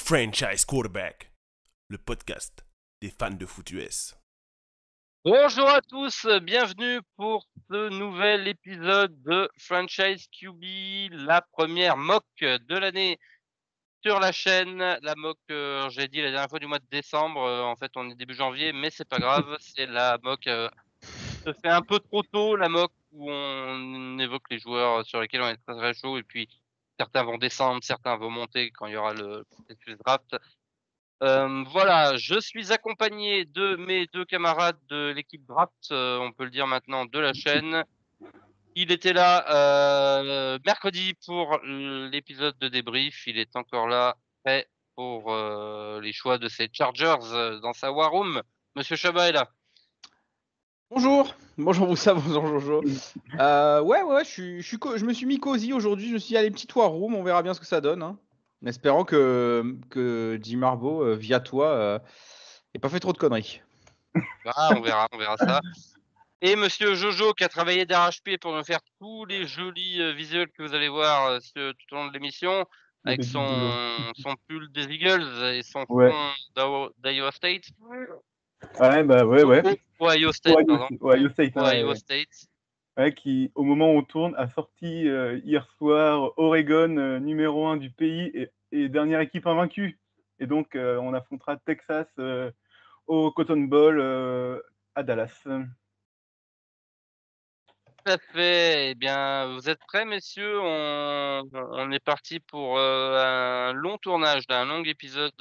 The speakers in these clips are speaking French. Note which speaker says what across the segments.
Speaker 1: Franchise Quarterback, le podcast des fans de foot US.
Speaker 2: Bonjour à tous, bienvenue pour ce nouvel épisode de Franchise QB, la première mock de l'année sur la chaîne. La mock, j'ai dit la dernière fois du mois de décembre, en fait on est début janvier, mais c'est pas grave, c'est la mock, se fait un peu trop tôt, la mock où on évoque les joueurs sur lesquels on est très très chaud, et puis certains vont descendre, certains vont monter quand il y aura le processus draft. Voilà, je suis accompagné de mes deux camarades de l'équipe draft, on peut le dire maintenant, de la chaîne. Il était là mercredi pour l'épisode de débrief. Il est encore là, prêt pour les choix de ses Chargers dans sa War Room. Monsieur Chabat est là.
Speaker 3: Bonjour Moussa, bonjour Jojo. Ouais, je me suis mis cosy aujourd'hui, je me suis dit allez, petite war room, on verra bien ce que ça donne. Hein. En espérant que Jim Harbaugh, via toi, ait pas fait trop de conneries.
Speaker 2: Ah, on verra ça. Et Monsieur Jojo qui a travaillé d'arrache-pied pour nous faire tous les jolis visuels que vous allez voir tout au long de l'émission, avec son pull des Eagles et son fond d'Iowa State.
Speaker 4: Ouais, ouais.
Speaker 2: Ohio State, pardon.
Speaker 4: Ohio State,
Speaker 2: Ohio State.
Speaker 4: Ouais, qui, au moment où on tourne, a sorti hier soir Oregon, numéro 1 du pays et dernière équipe invaincue. Et donc, on affrontera Texas au Cotton Bowl à Dallas.
Speaker 2: Tout à fait. Eh bien, vous êtes prêts, messieurs? On est parti pour un long tournage, un long épisode,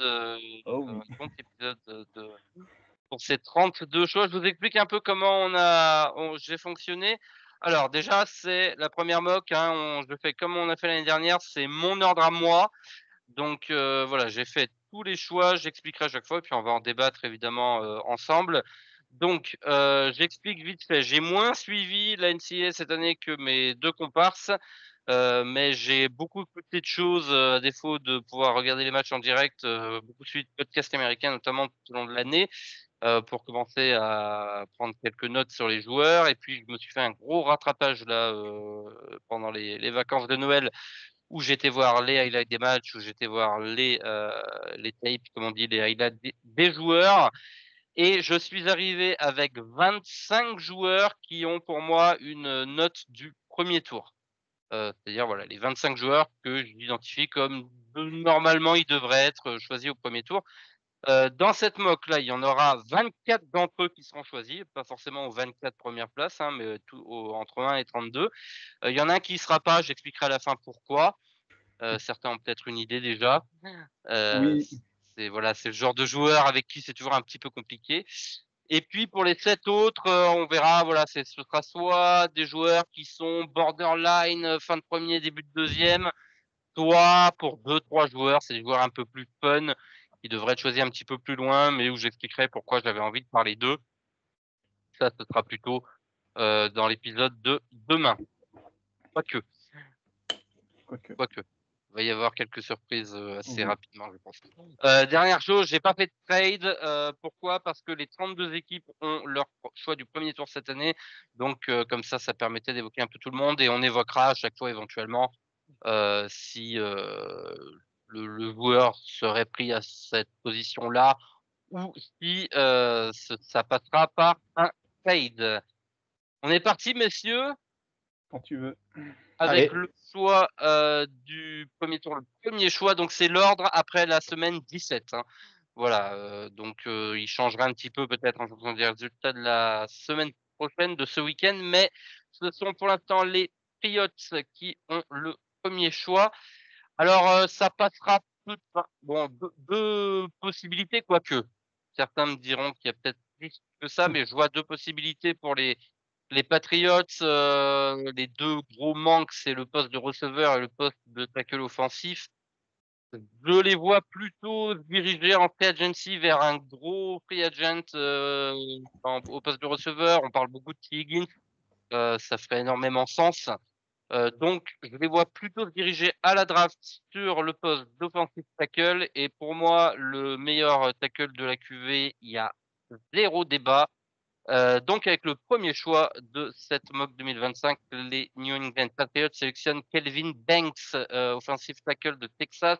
Speaker 2: pour ces 32 choix. Je vous explique un peu comment j'ai fonctionné. Alors déjà, c'est la première mock. Je fais comme on a fait l'année dernière. C'est mon ordre à moi. Donc voilà, j'ai fait tous les choix. J'expliquerai à chaque fois, et puis on va en débattre évidemment ensemble. Donc, j'explique vite fait. J'ai moins suivi la NCAA cette année que mes deux comparses, mais j'ai beaucoup écouté de choses, à défaut de pouvoir regarder les matchs en direct, beaucoup suivi de podcasts américains, notamment tout au long de l'année, pour commencer à prendre quelques notes sur les joueurs. Et puis, je me suis fait un gros rattrapage là, pendant les vacances de Noël, où j'étais voir les highlights des matchs, où j'étais voir les tapes, comme on dit, les highlights des joueurs. Et je suis arrivé avec 25 joueurs qui ont pour moi une note du premier tour. C'est-à-dire voilà, les 25 joueurs que j'identifie comme normalement ils devraient être choisis au premier tour. Dans cette mock-là, il y en aura 24 d'entre eux qui seront choisis, pas forcément aux 24 premières places, mais entre 1 et 32. Il y en a un qui ne sera pas, j'expliquerai à la fin pourquoi. Certains ont peut-être une idée déjà.
Speaker 4: Oui.
Speaker 2: C'est le genre de joueur avec qui c'est toujours un petit peu compliqué. Et puis pour les 7 autres, on verra, voilà, ce sera soit des joueurs qui sont borderline, fin de premier, début de deuxième, soit pour 2-3 joueurs, c'est des joueurs un peu plus fun, qui devraient être choisis un petit peu plus loin, mais où j'expliquerai pourquoi j'avais envie de parler d'eux. Ça, ce sera plutôt dans l'épisode de demain. Quoique. Il va y avoir quelques surprises assez rapidement, je pense. Dernière chose, j'ai pas fait de trade. Pourquoi? Parce que les 32 équipes ont leur choix du premier tour cette année. Donc, comme ça permettait d'évoquer un peu tout le monde. Et on évoquera à chaque fois éventuellement si le joueur serait pris à cette position-là ou si ça passera par un trade. On est parti, messieurs?
Speaker 4: Quand tu veux.
Speaker 2: Avec
Speaker 3: Allez.
Speaker 2: le choix du premier tour, le premier choix, donc c'est l'ordre après la semaine 17. Voilà, donc il changera un petit peu peut-être en fonction des résultats de la semaine prochaine, de ce week-end, mais ce sont pour l'instant les Patriots qui ont le premier choix. Alors ça passera deux possibilités, quoique. Certains me diront qu'il y a peut-être plus que ça, mais je vois deux possibilités pour les Patriots. Les deux gros manques, c'est le poste de receveur et le poste de tackle offensif. Je les vois plutôt se diriger en free agency vers un gros free agent au poste de receveur. On parle beaucoup de T. Higgins, ça ferait énormément sens. Donc, je les vois plutôt se diriger à la draft sur le poste d'offensive tackle. Et pour moi, le meilleur tackle de la QV, il y a zéro débat. Donc, avec le premier choix de cette mock 2025, les New England Patriots sélectionnent Kelvin Banks, offensive tackle de Texas.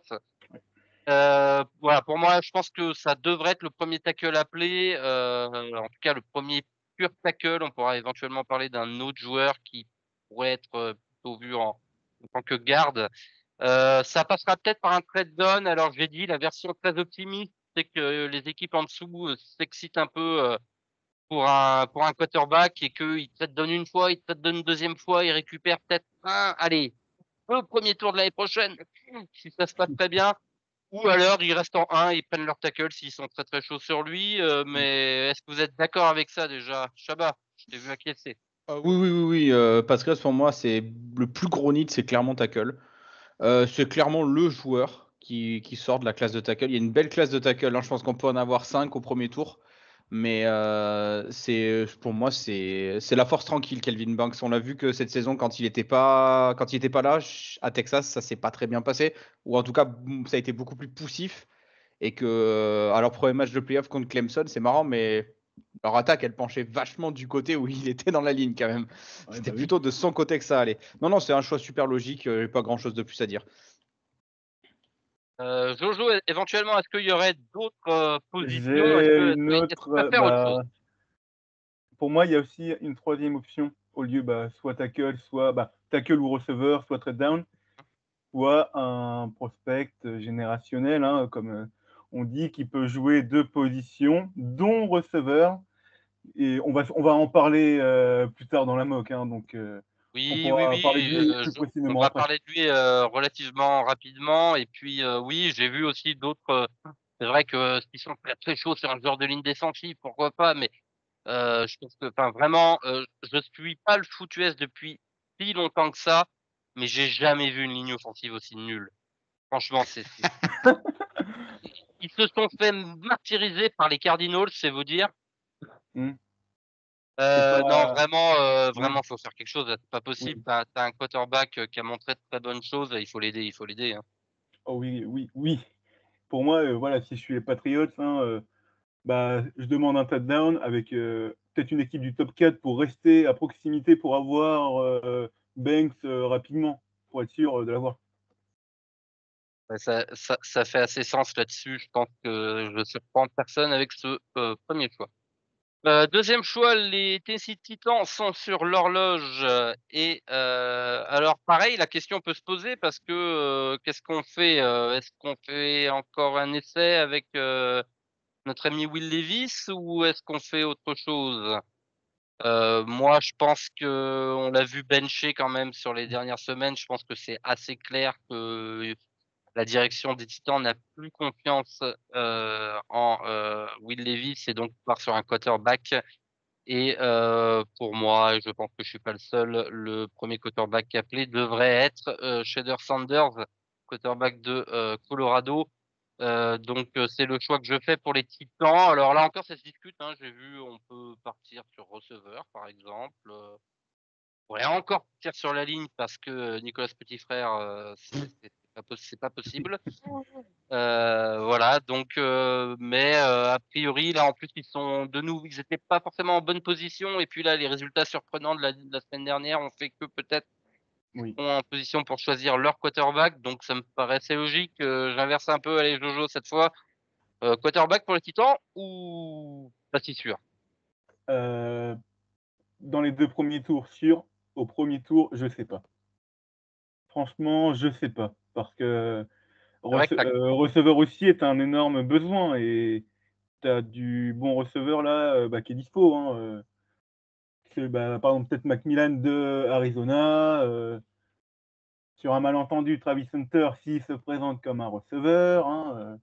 Speaker 2: voilà, pour moi, je pense que ça devrait être le premier tackle appelé. En tout cas, le premier pur tackle. On pourra éventuellement parler d'un autre joueur qui pourrait être plutôt vu en tant que garde. Ça passera peut-être par un trade down. Alors, j'ai dit la version très optimiste, c'est que les équipes en dessous s'excitent un peu pour un quarterback et qu'ils te donnent une fois, ils te donnent une deuxième fois, ils récupèrent peut-être allez, le premier tour de l'année prochaine, si ça se passe très bien. Ou alors, ils restent en 1, ils prennent leur tackle s'ils sont très très chauds sur lui. Mais est-ce que vous êtes d'accord avec ça déjà? Chabat, je t'ai vu acquiescer.
Speaker 3: Oui. Pascal, pour moi, c'est le plus gros need, c'est clairement tackle. C'est clairement le joueur qui sort de la classe de tackle. Il y a une belle classe de tackle, hein. Je pense qu'on peut en avoir 5 au premier tour. Mais pour moi, c'est la force tranquille, Kelvin Banks. On l'a vu que cette saison, quand il était pas là, à Texas, ça s'est pas très bien passé. Ou en tout cas, ça a été beaucoup plus poussif. Et que, alors, premier match de playoff contre Clemson, c'est marrant, mais leur attaque, elle penchait vachement du côté où il était dans la ligne quand même.
Speaker 4: Ouais,
Speaker 3: C'était
Speaker 4: bah oui.
Speaker 3: plutôt de son côté que ça allait. Non, c'est un choix super logique. J'ai pas grand chose de plus à dire.
Speaker 2: Jojo, éventuellement, est-ce qu'il y aurait d'autres positions?
Speaker 4: J'ai une
Speaker 2: Est-ce que tu
Speaker 4: autre.
Speaker 2: préfères autre chose?
Speaker 4: Pour moi, il y a aussi une troisième option au lieu soit tackle, soit tackle ou receveur, soit trade down, soit un prospect générationnel, hein, comme on dit, qui peut jouer 2 positions, dont receveur. Et on va en parler plus tard dans la mock, hein, donc on
Speaker 2: Oui,
Speaker 4: pourra parler de lui plus
Speaker 2: on
Speaker 4: précisément
Speaker 2: va
Speaker 4: après.
Speaker 2: parler de lui relativement rapidement. Et puis, oui, j'ai vu aussi d'autres. C'est vrai que s'ils sont très chauds sur un joueur de ligne défensive, pourquoi pas. Mais je pense que, enfin, vraiment, je suis pas le foot US depuis si longtemps que ça, mais j'ai jamais vu une ligne offensive aussi nulle. Franchement, ils se sont fait martyriser par les Cardinals, c'est vous dire.
Speaker 4: Hmm. C'est
Speaker 2: Non,
Speaker 4: pas... Ouais,
Speaker 2: vraiment, faut faire quelque chose. Là, c'est pas possible.
Speaker 4: oui.
Speaker 2: T'as un quarterback qui a montré de très bonnes choses. Il faut l'aider. Hein.
Speaker 4: Oh oui. Pour moi, voilà, si je suis les Patriots, hein, je demande un touchdown avec peut-être une équipe du top 4 pour rester à proximité pour avoir Banks rapidement, pour être sûr de l'avoir.
Speaker 2: Ouais, ça fait assez sens là-dessus. Je pense que je ne surprends personne avec ce premier choix. Deuxième choix, les Tennessee Titans sont sur l'horloge et alors pareil, la question peut se poser parce que qu'est-ce qu'on fait? Est-ce qu'on fait encore un essai avec notre ami Will Levis ou est-ce qu'on fait autre chose? Moi, je pense que on l'a vu bencher quand même sur les dernières semaines. Je pense que c'est assez clair que la direction des Titans n'a plus confiance en Will Levis et donc part sur un quarterback. Et pour moi, et je pense que je suis pas le seul, le premier quarterback appelé devrait être Shedeur Sanders, quarterback de Colorado. Donc c'est le choix que je fais pour les Titans. Alors là encore, ça se discute. Hein. J'ai vu, on peut partir sur receveur, par exemple. On pourrait encore partir sur la ligne parce que Nicolas Petitfrère, c'est pas possible. Voilà, donc, mais a priori, là, en plus, ils étaient pas forcément en bonne position. Et puis là, les résultats surprenants de la semaine dernière ont fait que peut-être
Speaker 4: Oui.
Speaker 2: sont en position pour choisir leur quarterback. Donc, ça me paraissait logique. J'inverse un peu. Allez, Jojo, cette fois. Quarterback pour les Titans ou pas si sûr?
Speaker 4: Dans les 2 premiers tours, sûr. Au premier tour, je sais pas. Franchement, je sais pas. Parce que
Speaker 2: C'est vrai que
Speaker 4: receveur aussi est un énorme besoin et tu as du bon receveur là qui est dispo. Hein, c'est par exemple peut-être Macmillan de Arizona. Sur un malentendu, Travis Hunter s'il se présente comme un receveur. Hein,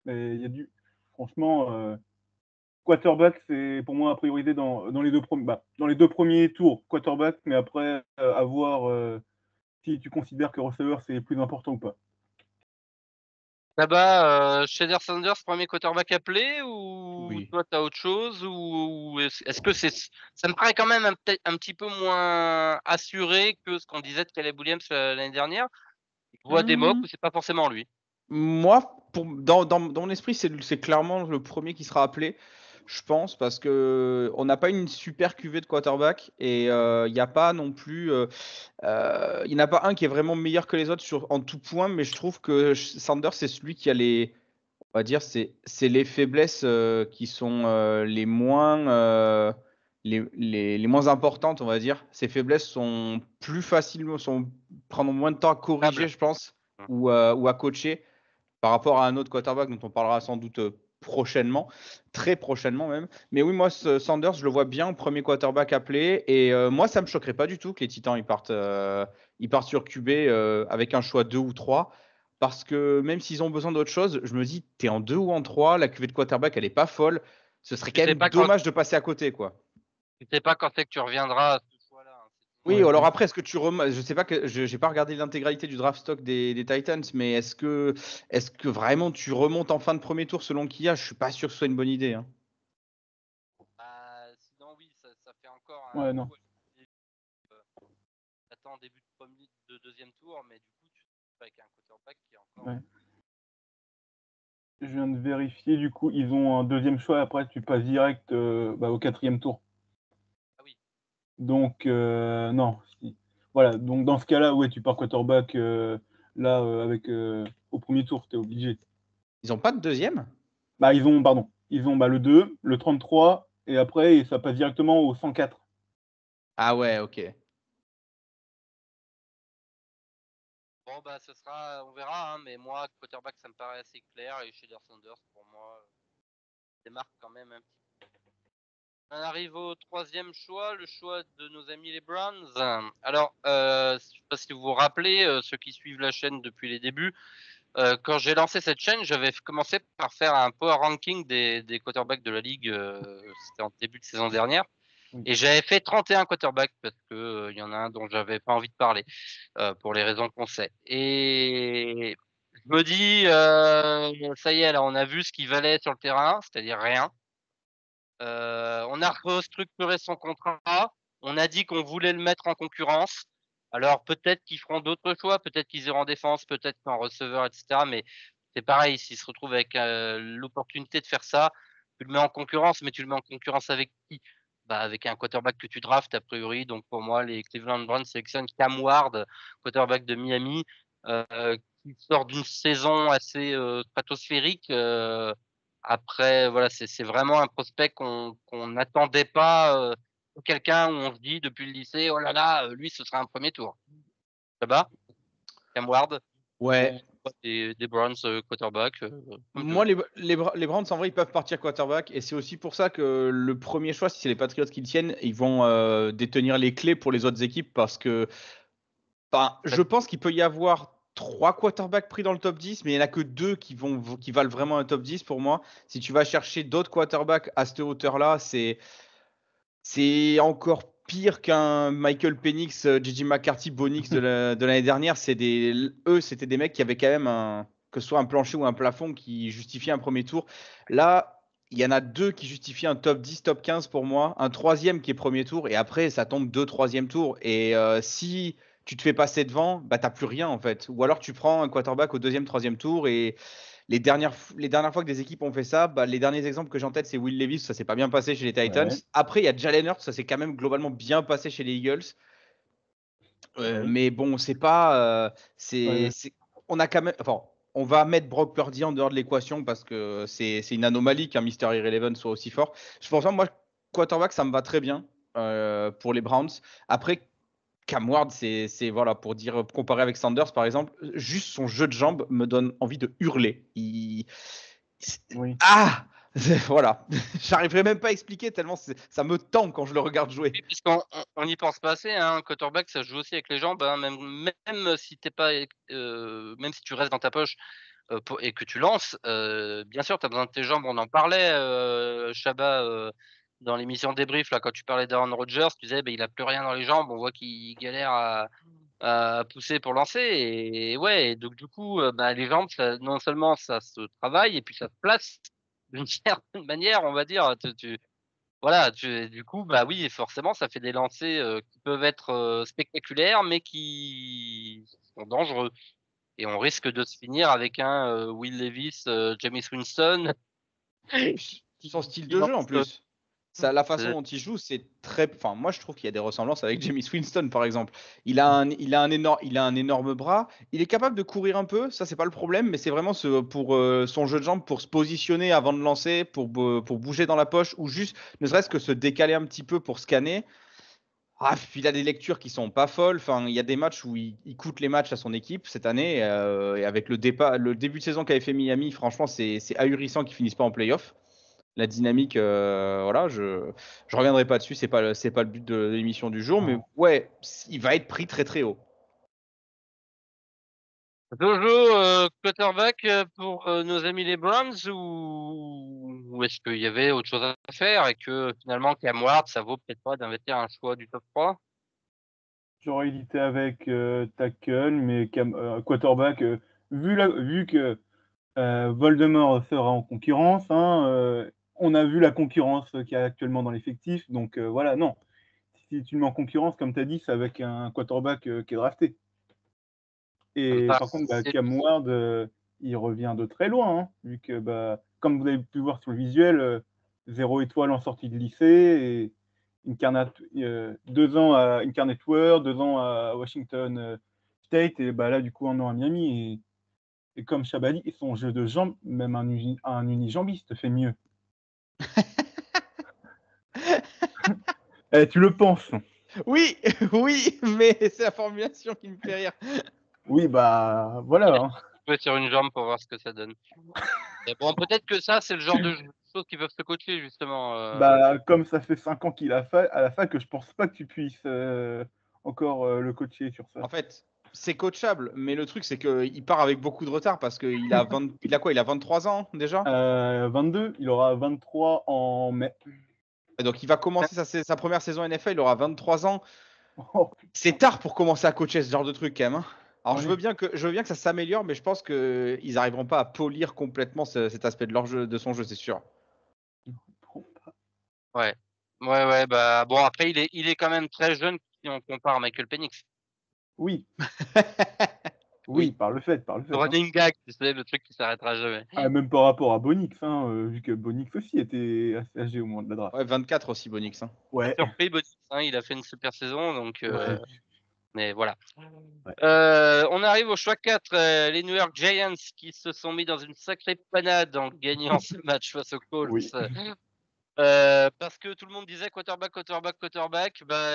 Speaker 4: mais il y a du. Franchement, quarterback, c'est pour moi la priorité dans les 2 premiers tours, quarterback, mais après, à voir si tu considères que receveur, c'est plus important ou pas.
Speaker 2: là-bas, Shedeur Sanders, premier quarterback appelé ou
Speaker 3: Oui.
Speaker 2: toi, tu as autre chose ou est-ce que ça me paraît quand même un petit peu moins assuré que ce qu'on disait de Caleb Williams l'année dernière. Je vois des mocks
Speaker 3: Hmm.
Speaker 2: où c'est pas forcément lui.
Speaker 3: Moi, dans mon esprit, c'est clairement le premier qui sera appelé, je pense, parce que on n'a pas une super cuvée de quarterback et il n'y a pas non plus, il n'y en a pas un qui est vraiment meilleur que les autres en tout point, mais je trouve que Sanders, c'est celui qui a on va dire, c'est les faiblesses qui sont les moins importantes, on va dire. Ces faiblesses sont plus facilement, prendre moins de temps à corriger, je pense, ou à coacher par rapport à un autre quarterback dont on parlera sans doute prochainement, très prochainement même. Mais oui, moi, Sanders, je le vois bien, premier quarterback appelé. Et moi, ça me choquerait pas du tout que les Titans ils partent sur QB avec un choix 2 ou 3. Parce que même s'ils ont besoin d'autre chose, je me dis, tu es en 2 ou en 3, la QV de quarterback, elle est pas folle. Ce serait
Speaker 2: Tu
Speaker 3: quand
Speaker 2: sais
Speaker 3: même
Speaker 2: pas quand,
Speaker 3: dommage de passer à côté, quoi.
Speaker 2: tu sais pas quand c'est que tu reviendras à ce choix-là. Hein.
Speaker 3: Oui,
Speaker 4: Ouais,
Speaker 3: alors après, est-ce que je sais pas que j'ai pas regardé l'intégralité du draft stock des Titans, mais est-ce que vraiment tu remontes en fin de premier tour selon qui y a? Je suis pas sûr que ce soit une bonne idée. Hein.
Speaker 2: Sinon, oui, ça fait encore un
Speaker 4: Ouais, non.
Speaker 2: coup attends début de deuxième tour, mais du coup, tu te retrouves avec un quarterback qui est encore.
Speaker 4: Ouais. Je viens de vérifier, du coup, ils ont un deuxième choix. Après, tu passes direct au 4e tour.
Speaker 2: Ah oui.
Speaker 4: Donc, non. Voilà, donc dans ce cas-là, ouais, tu pars quarterback là, au premier tour, tu es obligé.
Speaker 3: Ils ont pas de deuxième?
Speaker 4: Ils ont le 2, le 33, et après, ça passe directement au 104.
Speaker 3: Ah ouais, ok.
Speaker 2: Bon, bah, on verra, hein, mais moi, quarterback, ça me paraît assez clair, et Shader Sanders, pour moi, démarque quand même un petit peu. On arrive au 3e choix, le choix de nos amis les Browns. Alors, je sais pas si vous vous rappelez, ceux qui suivent la chaîne depuis les débuts, quand j'ai lancé cette chaîne, j'avais commencé par faire un power ranking des quarterbacks de la ligue. C'était en début de saison dernière.
Speaker 4: Oui.
Speaker 2: Et j'avais fait 31 quarterbacks parce que il y en a un dont j'avais pas envie de parler pour les raisons qu'on sait. Et je me dis, ça y est, là, on a vu ce qu'il valait sur le terrain, c'est-à-dire rien. On a restructuré son contrat. On a dit qu'on voulait le mettre en concurrence. Alors peut-être qu'ils feront d'autres choix, peut-être qu'ils iront en défense, peut-être qu'en receveur, etc. Mais c'est pareil, s'ils se retrouvent avec l'opportunité de faire ça, tu le mets en concurrence, mais tu le mets en concurrence avec qui? Bah, avec un quarterback que tu draftes a priori. Donc pour moi, les Cleveland Browns sélectionnent Cam Ward, quarterback de Miami, qui sort d'une saison assez stratosphérique. Après, voilà, c'est vraiment un prospect qu'on n'attendait pas. Quelqu'un où on se dit depuis le lycée, oh là là, lui, ce sera un premier tour. Ça va? Cam Ward,
Speaker 3: Ouais.
Speaker 2: des Browns quarterback. Comme tu
Speaker 3: Moi,
Speaker 2: veux.
Speaker 3: les Browns, en vrai, ils peuvent partir quarterback. Et c'est aussi pour ça que le premier choix, si c'est les Patriots qui le tiennent, ils vont détenir les clés pour les autres équipes. Parce que je pense qu'il peut y avoir 3 quarterbacks pris dans le top 10, mais il n'y en a que 2 qui valent vraiment un top 10 pour moi. Si tu vas chercher d'autres quarterbacks à cette hauteur-là, c'est encore pire qu'un Michael Penix, J.J. McCarthy, Bonix de l'année dernière. C'était des mecs qui avaient quand même que ce soit un plancher ou un plafond qui justifiait un premier tour. Là, il y en a 2 qui justifient un top 10, top 15 pour moi. Un troisième qui est premier tour. Et après, ça tombe 2 troisième tour. Et si tu te fais passer devant, bah, tu n'as plus rien en fait. Ou alors tu prends un quarterback au deuxième, troisième tour. Et les dernières fois que des équipes ont fait ça, bah, les derniers exemples que j'ai en tête, c'est Will Levis, ça s'est pas bien passé chez les Titans.
Speaker 4: Ouais.
Speaker 3: Après, il y a Jalen Hurts, ça s'est quand même globalement bien passé chez les Eagles.
Speaker 4: Oui.
Speaker 3: Mais bon, c'est pas.
Speaker 4: Ouais.
Speaker 3: On a quand même. Enfin, on va mettre Brock Purdy en dehors de l'équation parce que c'est une anomalie qu'un Mister Irrelevant soit aussi fort. Je pense que moi, quarterback, ça me va très bien pour les Browns. Après, Cam Ward, voilà, pour comparer avec Sanders par exemple, juste son jeu de jambes me donne envie de hurler.
Speaker 4: Oui.
Speaker 3: Ah voilà, j'arriverai même pas à expliquer tellement ça me tend quand je le regarde jouer.
Speaker 2: Oui, puisqu'on n'y pense pas assez, hein. Quarterback, ça se joue aussi avec les jambes, hein. Même si t'es pas, même si tu restes dans ta poche et que tu lances, bien sûr, tu as besoin de tes jambes. On en parlait, Chabat, dans l'émission Débrief, là, quand tu parlais d'Aaron Rodgers, tu disais, il a plus rien dans les jambes. On voit qu'il galère à pousser pour lancer. Et ouais, et donc du coup, les jambes, non seulement ça se travaille, et puis ça se place d'une certaine manière, on va dire. Voilà, du coup, oui, forcément, ça fait des lancers qui peuvent être spectaculaires, mais qui sont dangereux. Et on risque de se finir avec un Will Levis, Jameis Winston,
Speaker 3: Son style
Speaker 2: qui
Speaker 3: de
Speaker 2: lance,
Speaker 3: jeu en plus. La façon dont il joue, c'est très. Enfin, moi, je trouve qu'il y a des ressemblances avec Jameis Winston, par exemple. Il a un énorme bras. Il est capable de courir un peu. Ça, c'est pas le problème, mais c'est vraiment pour son jeu de jambes, pour se positionner avant de lancer, pour bouger dans la poche, ou juste, ne serait-ce que se décaler un petit peu pour scanner. Ah, puis il a des lectures qui sont pas folles. Enfin, il y a des matchs où il coûte les matchs à son équipe cette année. Et avec le début de saison qu'avait fait Miami, franchement, c'est ahurissant qu'ils finissent pas en playoff. La dynamique, voilà, je reviendrai pas dessus. C'est pas le but de l'émission du jour, mais ouais, il va être pris très très haut.
Speaker 2: Jojo, quarterback pour nos amis les Browns ou est-ce qu'il y avait autre chose à faire et que finalement Cam Ward, ça vaut peut-être pas d'investir un choix du top 3?
Speaker 4: J'aurais hésité avec tackle, mais quarterback, vu que Voldemort sera en concurrence, hein, on a vu la concurrence qu'il y a actuellement dans l'effectif, donc voilà, non. Si tu le mets en concurrence, comme tu as dit, c'est avec un quarterback qui est drafté. Et
Speaker 2: Bah,
Speaker 4: par contre,
Speaker 2: c'est-
Speaker 4: Cam Ward, il revient de très loin, hein, vu que, comme vous avez pu voir sur le visuel, 0 étoile en sortie de lycée, et 2 ans à Incarnate Word, 2 ans à Washington State, et là, du coup, 1 an à Miami. Et comme Chabali, son jeu de jambes, même un unijambiste fait mieux. Tu le penses?
Speaker 3: Oui, oui, mais c'est la formulation qui me fait rire.
Speaker 4: Oui, voilà. Hein.
Speaker 2: jouer sur une jambe pour voir ce que ça donne. Et bon, peut-être que ça, c'est le genre de choses qui peuvent se coacher, justement.
Speaker 4: Comme ça fait 5 ans qu'il a à la fac, je pense pas que tu puisses encore le coacher sur ça.
Speaker 3: En fait, c'est coachable, mais le truc, c'est qu'il part avec beaucoup de retard parce qu'il a il a quoi? Il a 23 ans déjà?
Speaker 4: 22, il aura 23 en mai.
Speaker 3: Et donc, il va commencer sa première saison NFL, il aura 23 ans.
Speaker 4: Oh,
Speaker 3: C'est tard pour commencer à coacher ce genre de truc, quand même. Hein. Alors,
Speaker 4: Ouais.
Speaker 3: je veux bien que ça s'améliore, mais je pense qu'ils n'arriveront pas à polir complètement cet aspect de son jeu, c'est sûr.
Speaker 2: Ouais. Bon, après, il est quand même très jeune si on compare à Michael Penix.
Speaker 4: Oui,
Speaker 2: Oui.
Speaker 4: par le fait.
Speaker 2: Le
Speaker 4: Hein.
Speaker 2: running gag, tu sais, le truc qui s'arrêtera jamais.
Speaker 4: Même par rapport à Bonix, hein, vu que Bonix aussi était assez âgé au moment de la draft.
Speaker 3: Ouais, 24 aussi, Bonix. Hein.
Speaker 4: Ouais.
Speaker 2: Surpris, Bonix, hein, il a fait une super saison, donc.
Speaker 4: Ouais.
Speaker 2: Mais voilà.
Speaker 4: Ouais.
Speaker 2: On arrive au choix 4, les New York Giants qui se sont mis dans une sacrée panade en gagnant ce match face aux Colts.
Speaker 4: Oui.
Speaker 2: Parce que tout le monde disait quarterback.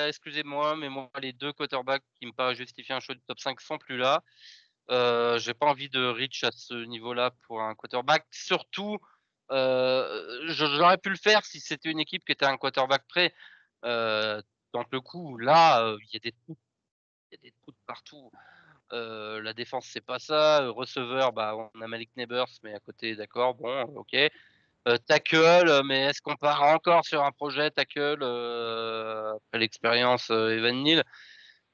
Speaker 2: Excusez-moi, mais moi, les 2 quarterbacks qui me paraissent justifier un choix du top 5 sont plus là. J'ai pas envie de reach à ce niveau-là pour un quarterback. Surtout, j'aurais pu le faire si c'était une équipe qui était un quarterback prêt. Donc le coup, là, il y a des trous. Il y a des trous de partout. La défense, c'est pas ça. Receveur, on a Malik Neighbors, mais à côté, d'accord, bon, ok. Tackle, mais est-ce qu'on part encore sur un projet tackle après l'expérience Evan Neal?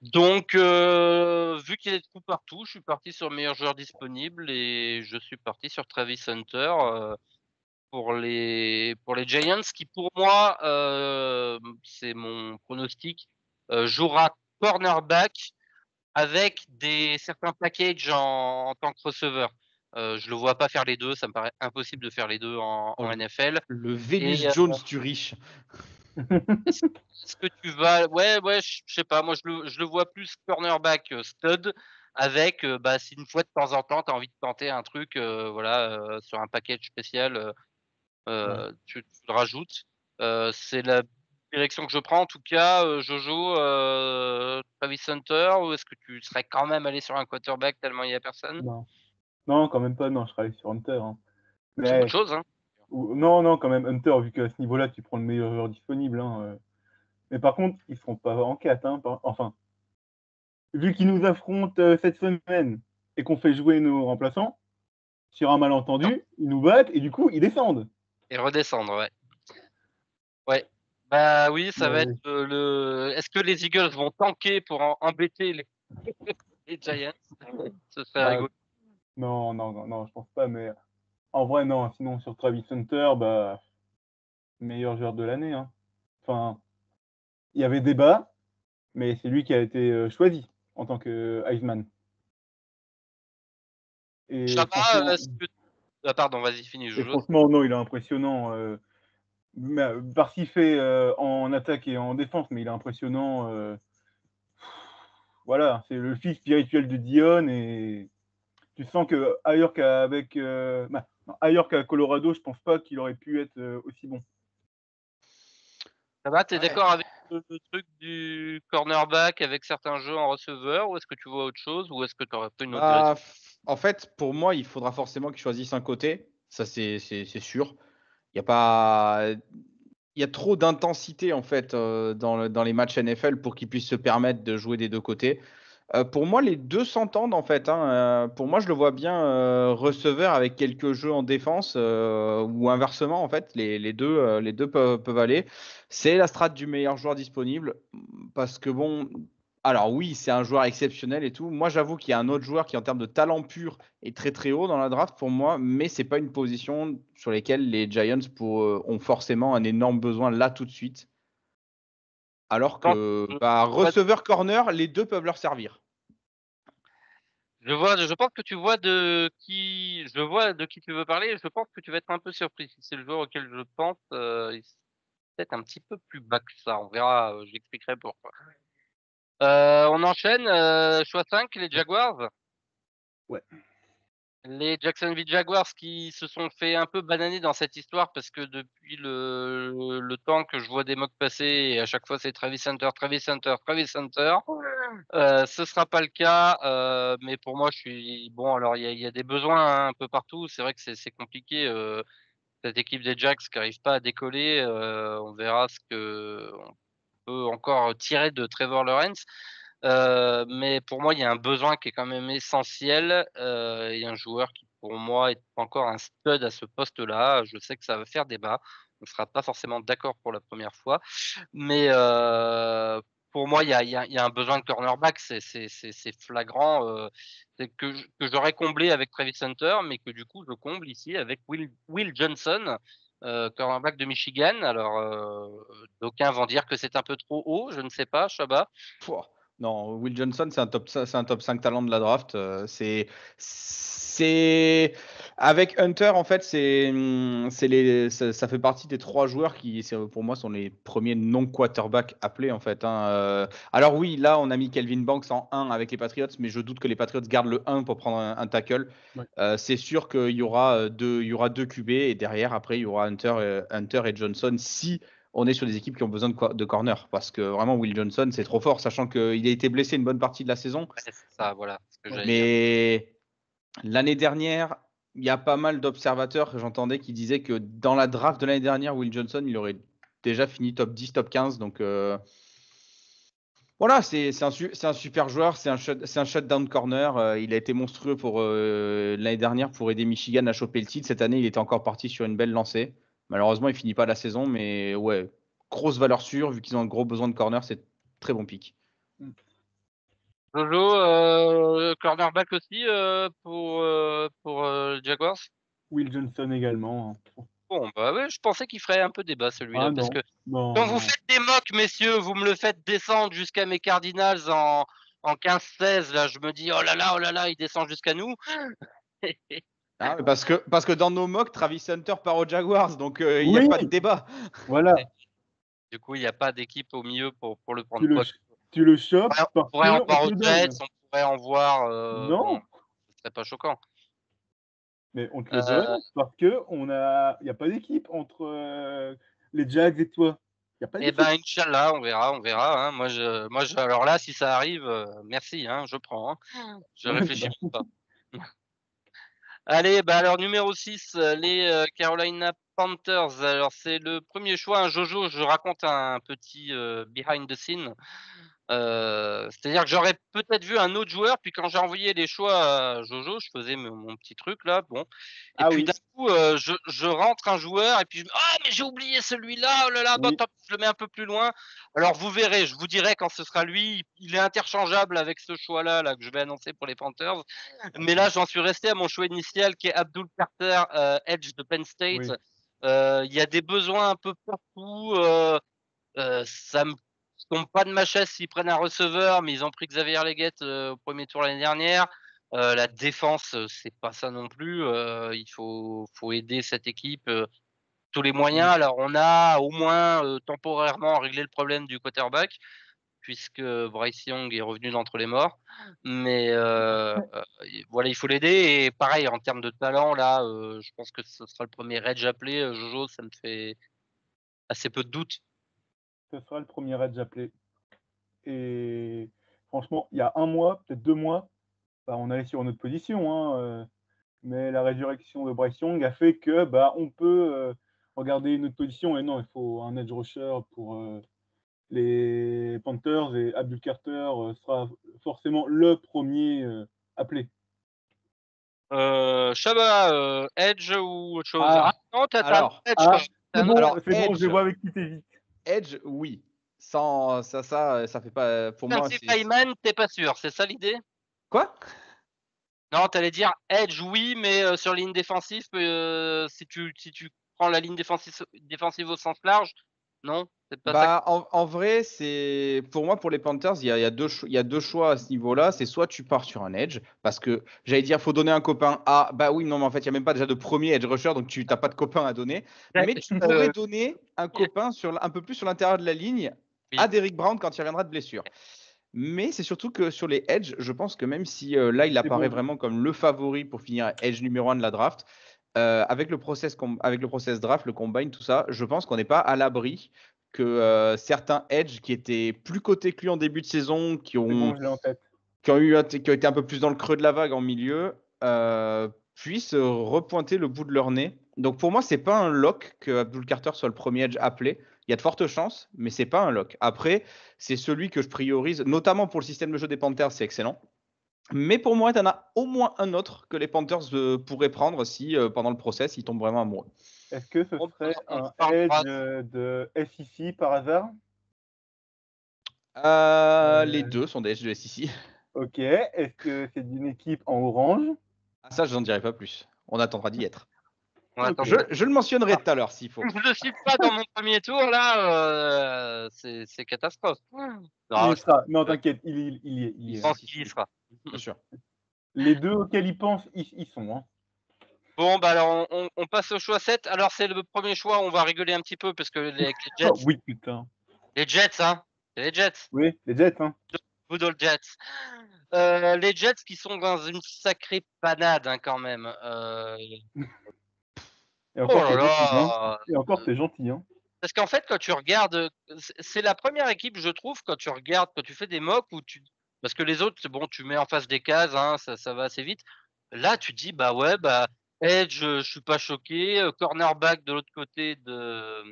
Speaker 2: Donc, vu qu'il y a des trous partout, je suis parti sur le meilleur joueur disponible et je suis parti sur Travis Hunter pour les Giants, qui pour moi, c'est mon pronostic, jouera cornerback avec certains packages en tant que receveur. Je le vois pas faire les deux, ça me paraît impossible de faire les deux en NFL.
Speaker 3: Le Vénus
Speaker 2: Et,
Speaker 3: Jones du riche.
Speaker 2: Est-ce que tu vas. Ouais, je sais pas. Moi, je le vois plus cornerback stud avec, si une fois de temps en temps, tu as envie de tenter un truc, sur un package spécial, tu le rajoutes. C'est la direction que je prends. En tout cas, Jojo, Travis Hunter, ou est-ce que tu serais quand même allé sur un quarterback tellement il n'y a personne?
Speaker 4: Non, quand même pas. Non, je serais allé sur Hunter. Hein.
Speaker 2: C'est
Speaker 4: Mais
Speaker 2: autre chose, hein.
Speaker 4: non, quand même Hunter, vu qu'à ce niveau-là, tu prends le meilleur joueur disponible. Hein. Mais par contre, ils seront pas en 4. Hein, enfin, vu qu'ils nous affrontent cette semaine et qu'on fait jouer nos remplaçants, sur un malentendu, ils nous battent et du coup, ils descendent.
Speaker 2: Et redescendre, ouais. Ouais. Bah oui, ça va
Speaker 4: Ouais.
Speaker 2: être Est-ce que les Eagles vont tanker pour embêter les Giants? Ce serait rigolo.
Speaker 4: Non, je pense pas. Mais en vrai, non. Sinon, sur Travis Hunter, meilleur joueur de l'année. Hein. Enfin, il y avait débat, mais c'est lui qui a été choisi en tant que Heisman. Et
Speaker 2: Chaba,
Speaker 4: franchement,
Speaker 2: pardon, vas-y, finis, Jojo.
Speaker 4: non, il est impressionnant. par ce qu'il fait en attaque et en défense, mais il est impressionnant. Voilà, c'est le fils spirituel de Dion et tu sens que ailleurs qu'à Colorado, je pense pas qu'il aurait pu être aussi bon.
Speaker 2: Ça va, t'es
Speaker 3: Ouais.
Speaker 2: d'accord avec le truc du cornerback avec certains jeux en receveur, ou est-ce que tu vois autre chose, ou est-ce que tu aurais pris une autre
Speaker 3: Bah,
Speaker 2: direction?
Speaker 3: en fait, pour moi, il faudra forcément qu'ils choisissent un côté. Ça, c'est sûr. Il y a pas, il y a trop d'intensité en fait dans les matchs NFL pour qu'ils puissent se permettre de jouer des deux côtés. Pour moi, les deux s'entendent en fait, hein. Pour moi, je le vois bien receveur avec quelques jeux en défense ou inversement en fait. Les deux peuvent aller. C'est la strate du meilleur joueur disponible parce que bon, alors oui, c'est un joueur exceptionnel et tout. Moi, j'avoue qu'il y a un autre joueur qui en termes de talent pur est très très haut dans la draft pour moi, mais c'est pas une position sur laquelle les Giants ont forcément un énorme besoin là tout de suite. Alors
Speaker 2: Je pense
Speaker 3: que
Speaker 2: que
Speaker 3: receveur corner, les deux peuvent leur servir.
Speaker 2: je pense que tu vois de qui tu veux parler, et je pense que tu vas être un peu surpris. Si c'est le joueur auquel je pense, il est peut-être un petit peu plus bas que ça. On verra, j'expliquerai pourquoi. On enchaîne, choix 5, les Jaguars.
Speaker 4: Ouais.
Speaker 2: Les Jacksonville Jaguars qui se sont fait un peu bananer dans cette histoire parce que depuis le temps que je vois des mocks passer et à chaque fois c'est Travis Hunter, Travis Hunter, Travis Hunter, ce sera pas le cas, mais pour moi je suis bon. Alors il y a des besoins, hein, un peu partout. C'est vrai que c'est compliqué, cette équipe des Jacks qui arrive pas à décoller. On verra ce que on peut encore tirer de Trevor Lawrence. Mais pour moi, il y a un besoin qui est quand même essentiel. Il y a un joueur qui, pour moi, est encore un stud à ce poste-là. Je sais que ça va faire débat. On ne sera pas forcément d'accord pour la première fois. Mais pour moi, il y a un besoin de cornerback. C'est flagrant. C'est que j'aurais comblé avec Travis Hunter, mais que du coup, je comble ici avec Will Johnson, cornerback de Michigan. Alors, d'aucuns vont dire que c'est un peu trop haut. Je ne sais pas, Chaba.
Speaker 3: Pouah. Non, Will Johnson, c'est un top 5 talent de la draft. C'est avec Hunter en fait, ça fait partie des trois joueurs qui, pour moi, sont les premiers non quarterbacks appelés en fait, hein. Alors oui, là, on a mis Kelvin Banks en 1 avec les Patriots, mais je doute que les Patriots gardent le 1 pour prendre un tackle.
Speaker 4: Ouais.
Speaker 3: C'est sûr qu'il y aura deux QB et derrière, après, il y aura Hunter et Johnson si on est sur des équipes qui ont besoin de corner. Parce que vraiment, Will Johnson, c'est trop fort, sachant qu'il a été blessé une bonne partie de la saison.
Speaker 2: Ouais, c'est ça, voilà ce que j'allais dire.
Speaker 3: Mais l'année dernière, il y a pas mal d'observateurs que j'entendais qui disaient que dans la draft de l'année dernière, Will Johnson, il aurait déjà fini top 10, top 15. Donc voilà, c'est un super joueur, c'est un shutdown corner. Il a été monstrueux pour l'année dernière pour aider Michigan à choper le titre. Cette année, il était encore parti sur une belle lancée. Malheureusement, il finit pas la saison, mais ouais, grosse valeur sûre, vu qu'ils ont un gros besoin de corner, c'est très bon pick.
Speaker 2: Jojo, cornerback aussi pour Jaguars.
Speaker 4: Will Johnson également.
Speaker 2: Bon, bah ouais, je pensais qu'il ferait un peu débat celui-là,
Speaker 4: Ah
Speaker 2: parce
Speaker 4: non,
Speaker 2: que
Speaker 4: non,
Speaker 2: quand
Speaker 4: non.
Speaker 2: vous faites des mocks, messieurs, vous me le faites descendre jusqu'à mes Cardinals en 15-16, là, je me dis, oh là là, il descend jusqu'à nous.
Speaker 3: Ah, mais parce que dans nos mocks, Travis Hunter part aux Jaguars, donc il n'y a
Speaker 4: Oui.
Speaker 3: pas de débat.
Speaker 4: Voilà,
Speaker 2: Du coup, il n'y a pas d'équipe au milieu pour le prendre.
Speaker 4: tu le,
Speaker 2: Quoi.
Speaker 4: tu le chopes
Speaker 2: On
Speaker 4: parce
Speaker 2: pourrait en
Speaker 4: qu'on
Speaker 2: voir
Speaker 4: te
Speaker 2: aux
Speaker 4: le
Speaker 2: Jets,
Speaker 4: donne.
Speaker 2: on pourrait en voir, bon,
Speaker 4: Non,
Speaker 2: ce serait pas choquant.
Speaker 4: mais on te le
Speaker 2: Euh,
Speaker 4: donne parce que il n'y a pas d'équipe entre les Jags et toi. Il n'y a pas
Speaker 2: Eh
Speaker 4: d'équipe.
Speaker 2: ben, Inch'Allah, on verra, hein. Alors là, si ça arrive, merci, hein, je prends, hein. Je réfléchis même pas. Allez, bah alors numéro 6, les Carolina Panthers. Alors c'est le premier choix, un Jojo, je raconte un petit behind the scene. C'est-à-dire que j'aurais peut-être vu un autre joueur, puis quand j'ai envoyé les choix à Jojo, je faisais mon petit truc là, bon. Et
Speaker 4: Ah
Speaker 2: puis
Speaker 4: oui,
Speaker 2: d'un coup, je rentre un joueur et puis je me «Ah mais j'ai oublié celui-là, oh là là, bah
Speaker 4: oui.
Speaker 2: top, je le mets un peu plus loin». Alors vous verrez, je vous dirai quand ce sera lui, il est interchangeable avec ce choix-là là que je vais annoncer pour les Panthers. Mais là, j'en suis resté à mon choix initial qui est Abdul Carter, edge de Penn State.
Speaker 4: Oui.
Speaker 2: Il y a des besoins un peu partout, ça me tombe pas de ma chaise s'ils prennent un receveur, mais ils ont pris Xavier Legette, au premier tour l'année dernière. La défense, c'est pas ça non plus, il faut aider cette équipe, tous les moyens. Alors, on a au moins temporairement réglé le problème du quarterback, puisque Bryce Young est revenu d'entre les morts. Mais voilà, il faut l'aider. Et pareil, en termes de talent, là, je pense que ce sera le premier edge appelé. Jojo, ça me fait assez peu de doute.
Speaker 4: Ce sera le premier edge appelé. Et franchement, il y a 1 mois, peut-être 2 mois, on allait sur une autre position, hein, mais la résurrection de Bryce Young a fait que on peut regarder une autre position. Et non, il faut un edge rusher pour les Panthers, et Abdul Carter sera forcément le premier appelé.
Speaker 2: Chaba, edge ou autre chose?
Speaker 4: Ah.
Speaker 2: Non, t'as
Speaker 3: Alors,
Speaker 2: un edge,
Speaker 4: ah,
Speaker 2: quoi.
Speaker 4: C'est bon,
Speaker 3: Alors,
Speaker 4: c'est bon,
Speaker 3: Edge.
Speaker 4: je vois avec qui t'es vite.
Speaker 3: Edge, oui. Sans ça fait pas. Pour moi,
Speaker 2: Defensive
Speaker 3: c'est.
Speaker 2: lineman, t'es pas sûr, c'est ça l'idée?
Speaker 3: Quoi?
Speaker 2: Non, t'allais dire edge, oui, mais sur ligne défensive, si tu prends la ligne défensive au sens large, non, c'est pas ça.
Speaker 3: En vrai, c'est pour moi, pour les Panthers, il y a deux choix à ce niveau-là. C'est soit tu pars sur un edge, parce que j'allais dire, faut donner un copain à. Bah oui, non, mais en fait, il n'y a même pas déjà de premier edge rusher, donc tu n'as pas de copain à donner. Mais tu pourrais donner un copain un peu plus sur l'intérieur de la ligne
Speaker 2: Oui.
Speaker 3: à Derrick Brown quand il reviendra de blessure. Mais c'est surtout que sur les edge, je pense que même si là, il apparaît vraiment comme le favori pour finir edge numéro 1 de la draft, avec le process draft, le combine, tout ça, je pense qu'on n'est pas à l'abri que certains edge qui étaient plus cotés que lui en début de saison, qui ont été un peu plus dans le creux de la vague en milieu, puissent repointer le bout de leur nez. Donc pour moi, c'est pas un lock que Abdul Carter soit le premier edge appelé. Il y a de fortes chances, mais c'est pas un lock. Après, c'est celui que je priorise, notamment pour le système de jeu des Panthers, c'est excellent. Mais pour moi, il y en a au moins un autre que les Panthers pourraient prendre si, pendant le process, ils tombent vraiment amoureux.
Speaker 4: Est-ce que ce serait un edge de SEC par hasard?
Speaker 3: Les deux sont des edge de SEC.
Speaker 4: Ok. Est-ce que c'est d'une équipe en orange?
Speaker 3: Ah, ça, je n'en dirai pas plus. On attendra d'y être.
Speaker 2: Okay.
Speaker 3: Je le mentionnerai tout à l'heure s'il faut.
Speaker 2: Je le cite pas dans mon premier tour, là, c'est catastrophe.
Speaker 4: Non, t'inquiète, il y est.
Speaker 2: Je pense qu'il y sera.
Speaker 3: Bien sûr.
Speaker 4: Les deux auxquels il pense, ils sont. Hein.
Speaker 2: Bon, alors on passe au choix 7. Alors c'est le premier choix, on va rigoler un petit peu parce que les Jets.
Speaker 4: Oh, oui, putain.
Speaker 2: Les Jets, hein. C'est les Jets.
Speaker 4: Oui, les Jets, hein.
Speaker 2: Good old Jets. Les Jets qui sont dans une sacrée panade, hein, quand même.
Speaker 4: Et encore, t'es gentil, hein.
Speaker 2: Parce qu'en fait, quand tu regardes, c'est la première équipe, je trouve, quand tu fais des mocks parce que les autres, c'est bon, tu mets en face des cases, hein, ça va assez vite. Là, tu te dis, Edge, je suis pas choqué. Cornerback de l'autre côté de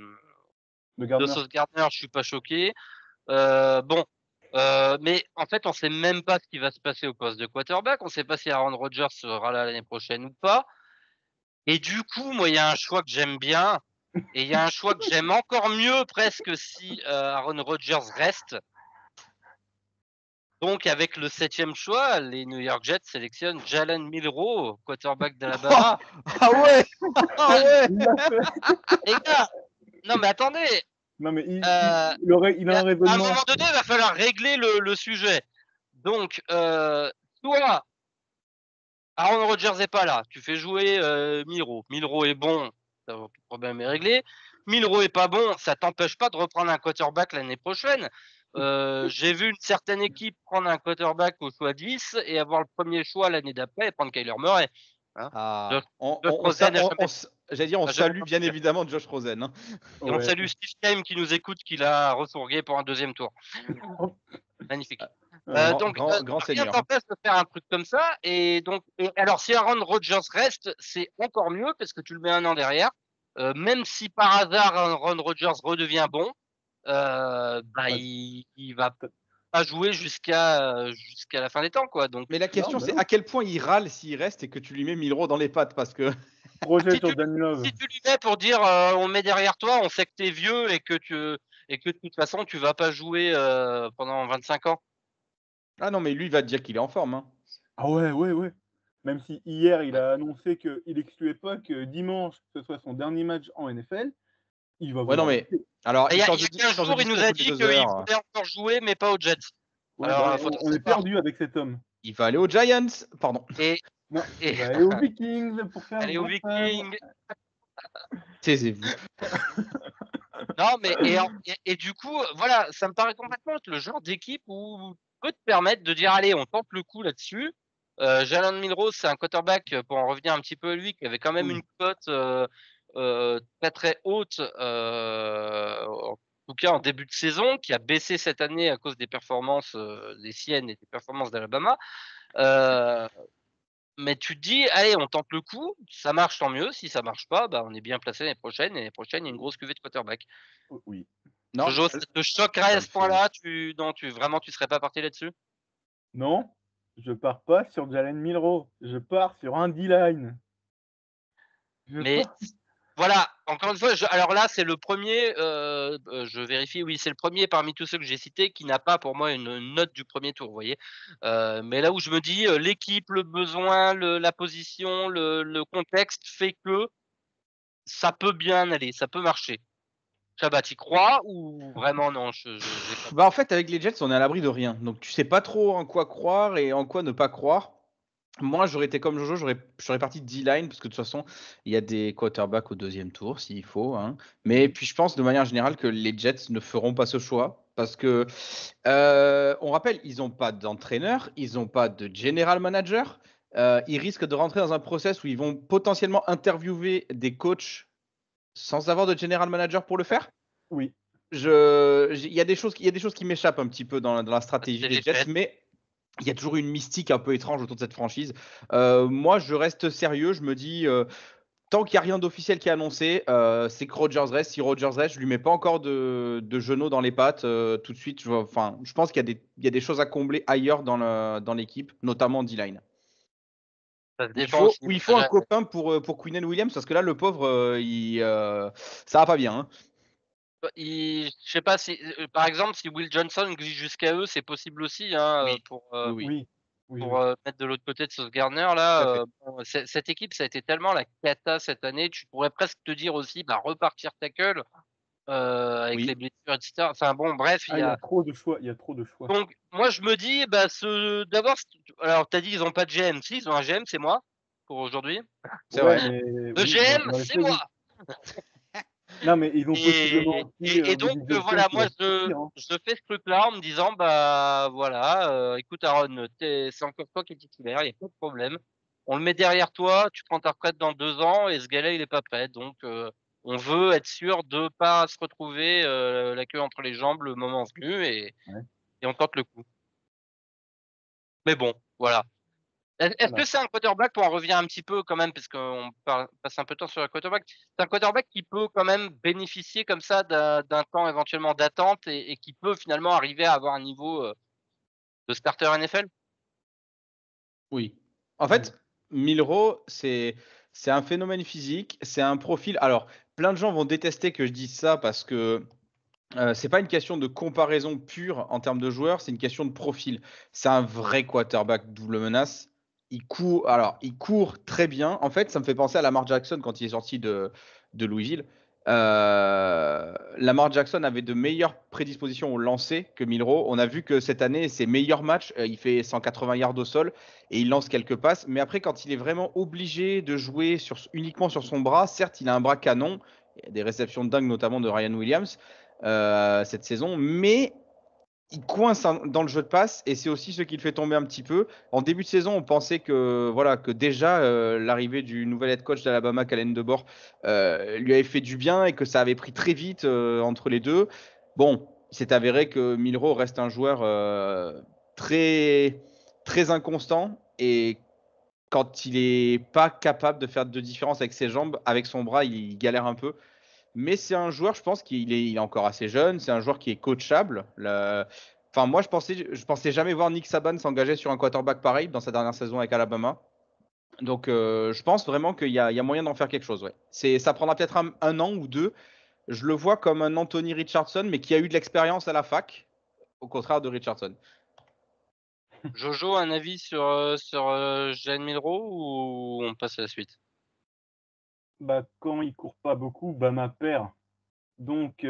Speaker 2: Sauce Gardner, je suis pas choqué. Mais en fait, on sait même pas ce qui va se passer au poste de quarterback. On sait pas si Aaron Rodgers sera là l'année prochaine ou pas. Et du coup, moi, il y a un choix que j'aime bien. Et il y a un choix que j'aime encore mieux presque si Aaron Rodgers reste. Donc, avec le 7e choix, les New York Jets sélectionnent Jalen Milroe, quarterback d'Alabama.
Speaker 3: Ah ouais.
Speaker 2: Les gars, non mais attendez.
Speaker 4: Non mais il a un raisonnement.
Speaker 2: À un moment donné, il va falloir régler le sujet. Donc, soit Aaron Rodgers n'est pas là, tu fais jouer Milroe. Milroe est bon, le problème est réglé. Milroe est pas bon, ça t'empêche pas de reprendre un quarterback l'année prochaine. J'ai vu une certaine équipe prendre un quarterback au choix 10 et avoir le premier choix l'année d'après et prendre Kyler Murray. Hein.
Speaker 3: J'allais dire, on salue bien évidemment Josh Rosen. Hein.
Speaker 2: Et on salue Steve Keim qui nous écoute, qui l'a refourgué pour un 2e tour. Magnifique.
Speaker 3: Grand seigneur.
Speaker 2: Rien t'empêche de faire un truc comme ça. Et alors, si Aaron Rodgers reste, c'est encore mieux parce que tu le mets un an derrière. Même si par hasard Aaron Rodgers redevient bon, il va pas jouer jusqu'à la fin des temps, quoi. Donc,
Speaker 3: mais la question, c'est à quel point il râle s'il reste et que tu lui mets Milroe dans les pattes, parce que
Speaker 4: si tu
Speaker 2: lui mets pour dire on met derrière toi, on sait que t'es vieux et que de toute façon tu vas pas jouer pendant 25 ans.
Speaker 3: Ah non, mais lui il va te dire qu'il est en forme. Hein.
Speaker 4: Ah ouais. Même si hier il a annoncé qu'il excluait pas que dimanche ce soit son dernier match en NFL. Il va
Speaker 3: non mais alors
Speaker 2: il y a 15 jours il nous a dit qu'il voulait encore jouer mais pas aux Jets.
Speaker 4: Ouais, alors on est perdu avec cet homme.
Speaker 3: Il va aller aux Giants, pardon.
Speaker 4: Il va aller aux Vikings pour faire.
Speaker 2: Aller aux Vikings.
Speaker 3: Taisez-vous.
Speaker 2: Non, mais et du coup, voilà, ça me paraît complètement être le genre d'équipe où peut te permettre de dire allez, on tente le coup là-dessus. Jalen Milrose, c'est un quarterback, pour en revenir un petit peu à lui, qui avait quand même
Speaker 4: Oui.
Speaker 2: une cote très très haute, en tout cas en début de saison, qui a baissé cette année à cause des performances des siennes et des performances d'Alabama. Euh, mais tu te dis, allez, on tente le coup, ça marche tant mieux. Si ça marche pas, bah, on est bien placé l'année prochaine. Et l'année prochaine, il y a une grosse cuvée de quarterback.
Speaker 4: Oui.
Speaker 3: Non,
Speaker 2: Jojo, ça te choquerait
Speaker 3: ça
Speaker 2: à
Speaker 3: me
Speaker 2: ce
Speaker 3: fait-
Speaker 2: point-là? Vraiment, tu serais pas parti là-dessus?
Speaker 4: Non, je pars pas sur Jalen Milroe. Je pars sur un D-line.
Speaker 2: Mais voilà, encore une fois, alors là, c'est le premier, je vérifie, oui, c'est le premier parmi tous ceux que j'ai cités qui n'a pas pour moi une note du premier tour, vous voyez? Mais là où je me dis, l'équipe, le besoin, la position, le contexte fait que ça peut bien aller, ça peut marcher. Chabat, tu crois ou vraiment non? J'ai pas.
Speaker 3: Bah, en fait, avec les Jets, on est à l'abri de rien. Donc, tu sais pas trop en quoi croire et en quoi ne pas croire. Moi, j'aurais été comme Jojo, je serais parti de D-line parce que de toute façon, il y a des quarterbacks au deuxième tour s'il faut, hein. Mais puis, je pense de manière générale que les Jets ne feront pas ce choix parce que, on rappelle, ils n'ont pas d'entraîneur, ils n'ont pas de general manager. Ils risquent de rentrer dans un process où ils vont potentiellement interviewer des coachs sans avoir de general manager pour le faire.
Speaker 4: Oui.
Speaker 3: Il y a des choses qui m'échappent un petit peu dans la stratégie
Speaker 2: C'est
Speaker 3: des
Speaker 2: les
Speaker 3: Jets,
Speaker 2: Jets.
Speaker 3: mais il y a toujours une mystique un peu étrange autour de cette franchise. Moi, je reste sérieux. Je me dis, tant qu'il n'y a rien d'officiel qui est annoncé, c'est que Rodgers reste. Si Rodgers reste, je lui mets pas encore de genoux dans les pattes tout de suite. Je pense qu'il y a des choses à combler ailleurs dans l'équipe, notamment en D-line.
Speaker 2: Ça se
Speaker 3: Où
Speaker 2: défend aussi.
Speaker 3: il faut un copain pour Quinnen Williams, parce que là, le pauvre, ça va pas bien, hein.
Speaker 2: Je sais pas si, par exemple, si Will Johnson glisse jusqu'à eux, c'est possible aussi, hein,
Speaker 3: Oui.
Speaker 2: pour,
Speaker 3: Oui.
Speaker 2: mettre de l'autre côté de Sauce Gardner
Speaker 3: Tout à
Speaker 2: là,
Speaker 3: fait.
Speaker 2: bon, cette équipe, ça a été tellement la cata cette année, tu pourrais presque te dire aussi, bah, repartir tackle, avec les
Speaker 3: Oui.
Speaker 2: blessures et cetera. Enfin bon, bref, il
Speaker 4: Ah,
Speaker 2: y
Speaker 4: il y
Speaker 2: a
Speaker 4: a trop de choix. Il y a trop de choix.
Speaker 2: donc moi je me dis, bah, d'abord alors tu as dit ils ont pas de GM, si ils ont un GM, c'est moi, pour aujourd'hui.
Speaker 3: C'est
Speaker 4: Ouais,
Speaker 3: vrai.
Speaker 4: mais
Speaker 2: Le
Speaker 4: oui,
Speaker 2: GM,
Speaker 4: dans les
Speaker 2: c'est
Speaker 4: faits,
Speaker 2: moi!
Speaker 4: oui. Non, mais ils ont possiblement
Speaker 2: Et
Speaker 4: aussi
Speaker 2: donc,
Speaker 4: Willie Johnson
Speaker 2: voilà,
Speaker 4: qui
Speaker 2: moi
Speaker 4: va sortir. Hein.
Speaker 2: je fais ce truc-là en me disant: «Bah, voilà, écoute Aaron, c'est encore toi qui es titulaire, il y a pas de problème. On le met derrière toi, tu prends ta retraite dans 2 ans et ce gars-là, il est pas prêt. Donc, on veut être sûr de pas se retrouver, la queue entre les jambes le moment venu
Speaker 4: Ouais.
Speaker 2: et on tente le coup». Mais bon, voilà. Est-ce que
Speaker 4: Voilà.
Speaker 2: c'est un quarterback, pour en revenir un petit peu quand même, parce qu'on passe un peu de temps sur le quarterback, c'est un quarterback qui peut quand même bénéficier comme ça d'un temps éventuellement d'attente et qui peut finalement arriver à avoir un niveau de starter NFL?
Speaker 3: Oui. En
Speaker 4: Oui.
Speaker 3: fait, Milro, c'est un phénomène physique, c'est un profil. Alors, plein de gens vont détester que je dise ça parce que c'est pas une question de comparaison pure en termes de joueurs, c'est une question de profil. C'est un vrai quarterback double menace. Il court très bien. En fait, ça me fait penser à Lamar Jackson quand il est sorti de Louisville. Lamar Jackson avait de meilleures prédispositions au lancer que Milro. On a vu que cette année, ses meilleurs matchs, il fait 180 yards au sol et il lance quelques passes. Mais après, quand il est vraiment obligé de jouer uniquement sur son bras, certes, il a un bras canon. Il y a des réceptions de dingue, notamment de Ryan Williams cette saison, mais il coince dans le jeu de passe et c'est aussi ce qui le fait tomber un petit peu. En début de saison, on pensait que voilà que déjà l'arrivée du nouvel head coach d'Alabama, Kalen DeBoer, lui avait fait du bien et que ça avait pris très vite entre les deux. Bon, il s'est avéré que Milro reste un joueur très très inconstant et quand il est pas capable de faire de différence avec ses jambes, avec son bras, il galère un peu. Mais c'est un joueur, je pense il est encore assez jeune. C'est un joueur qui est coachable. Enfin, moi, je pensais jamais voir Nick Saban s'engager sur un quarterback pareil dans sa dernière saison avec Alabama. Donc, je pense vraiment qu'il y a moyen d'en faire quelque chose. Ouais. Ça prendra peut-être un an ou deux. Je le vois comme un Anthony Richardson, mais qui a eu de l'expérience à la fac, au contraire de Richardson.
Speaker 2: Jojo, un avis sur Jalen Milroe ou on passe à la suite?
Speaker 4: Bah, quand il court pas beaucoup, Bama perd. Donc,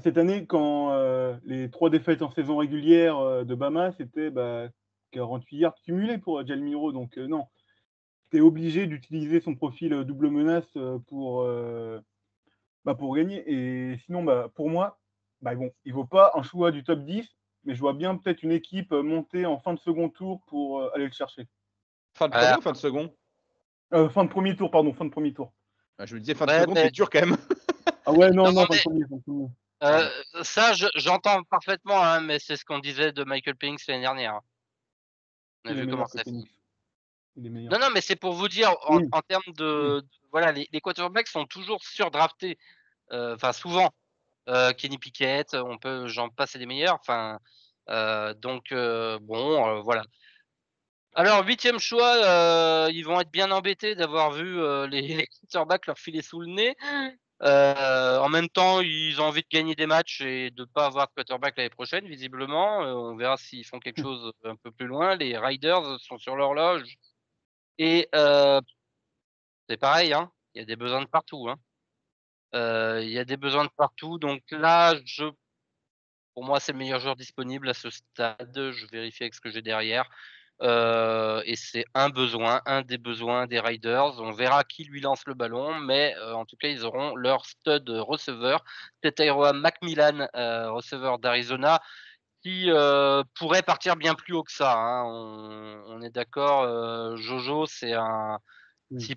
Speaker 4: cette année, quand les 3 défaites en saison régulière de Bama, c'était 48 yards cumulés pour Jalen Milroe. Donc, non, tu es obligé d'utiliser son profil double menace pour gagner. Et sinon, pour moi, bon, il vaut pas un choix du top 10, mais je vois bien peut-être une équipe monter en fin de second tour pour aller le chercher.
Speaker 3: Fin de premier ou fin de second?
Speaker 4: Fin de premier tour, pardon, fin de premier tour.
Speaker 3: Je me disais, fin de
Speaker 2: Ouais,
Speaker 3: second,
Speaker 2: mais-
Speaker 3: c'est dur quand même.
Speaker 4: Ah ouais, non,
Speaker 2: Non,
Speaker 4: fin de premier, fin de premier.
Speaker 2: Ça, j'entends parfaitement, hein, mais c'est ce qu'on disait de Michael Penix l'année dernière. On a
Speaker 4: Il est
Speaker 2: vu comment
Speaker 4: meilleur que
Speaker 2: ça.
Speaker 4: Penix. Il est meilleur.
Speaker 2: Non, mais c'est pour vous dire,
Speaker 4: Oui.
Speaker 2: en termes de voilà, les quarterbacks sont toujours surdraftés, enfin souvent. Kenny Pickett, j'en passer des meilleurs. Enfin, donc bon, voilà. Alors 8e choix, ils vont être bien embêtés d'avoir vu les quarterbacks leur filer sous le nez. En même temps, ils ont envie de gagner des matchs et de pas avoir de quarterback l'année prochaine, visiblement. On verra s'ils font quelque chose un peu plus loin. Les Riders sont sur l'horloge et c'est pareil, hein. Il y a des besoins de partout, hein. Il y a des besoins de partout. Donc là, pour moi, c'est le meilleur joueur disponible à ce stade. Je vérifie avec ce que j'ai derrière. Et c'est un des besoins des Riders. On verra qui lui lance le ballon, mais en tout cas, ils auront leur stud receveur, Tetairoa Macmillan, receveur d'Arizona, qui pourrait partir bien plus haut que ça, hein. On est d'accord, Jojo, s'il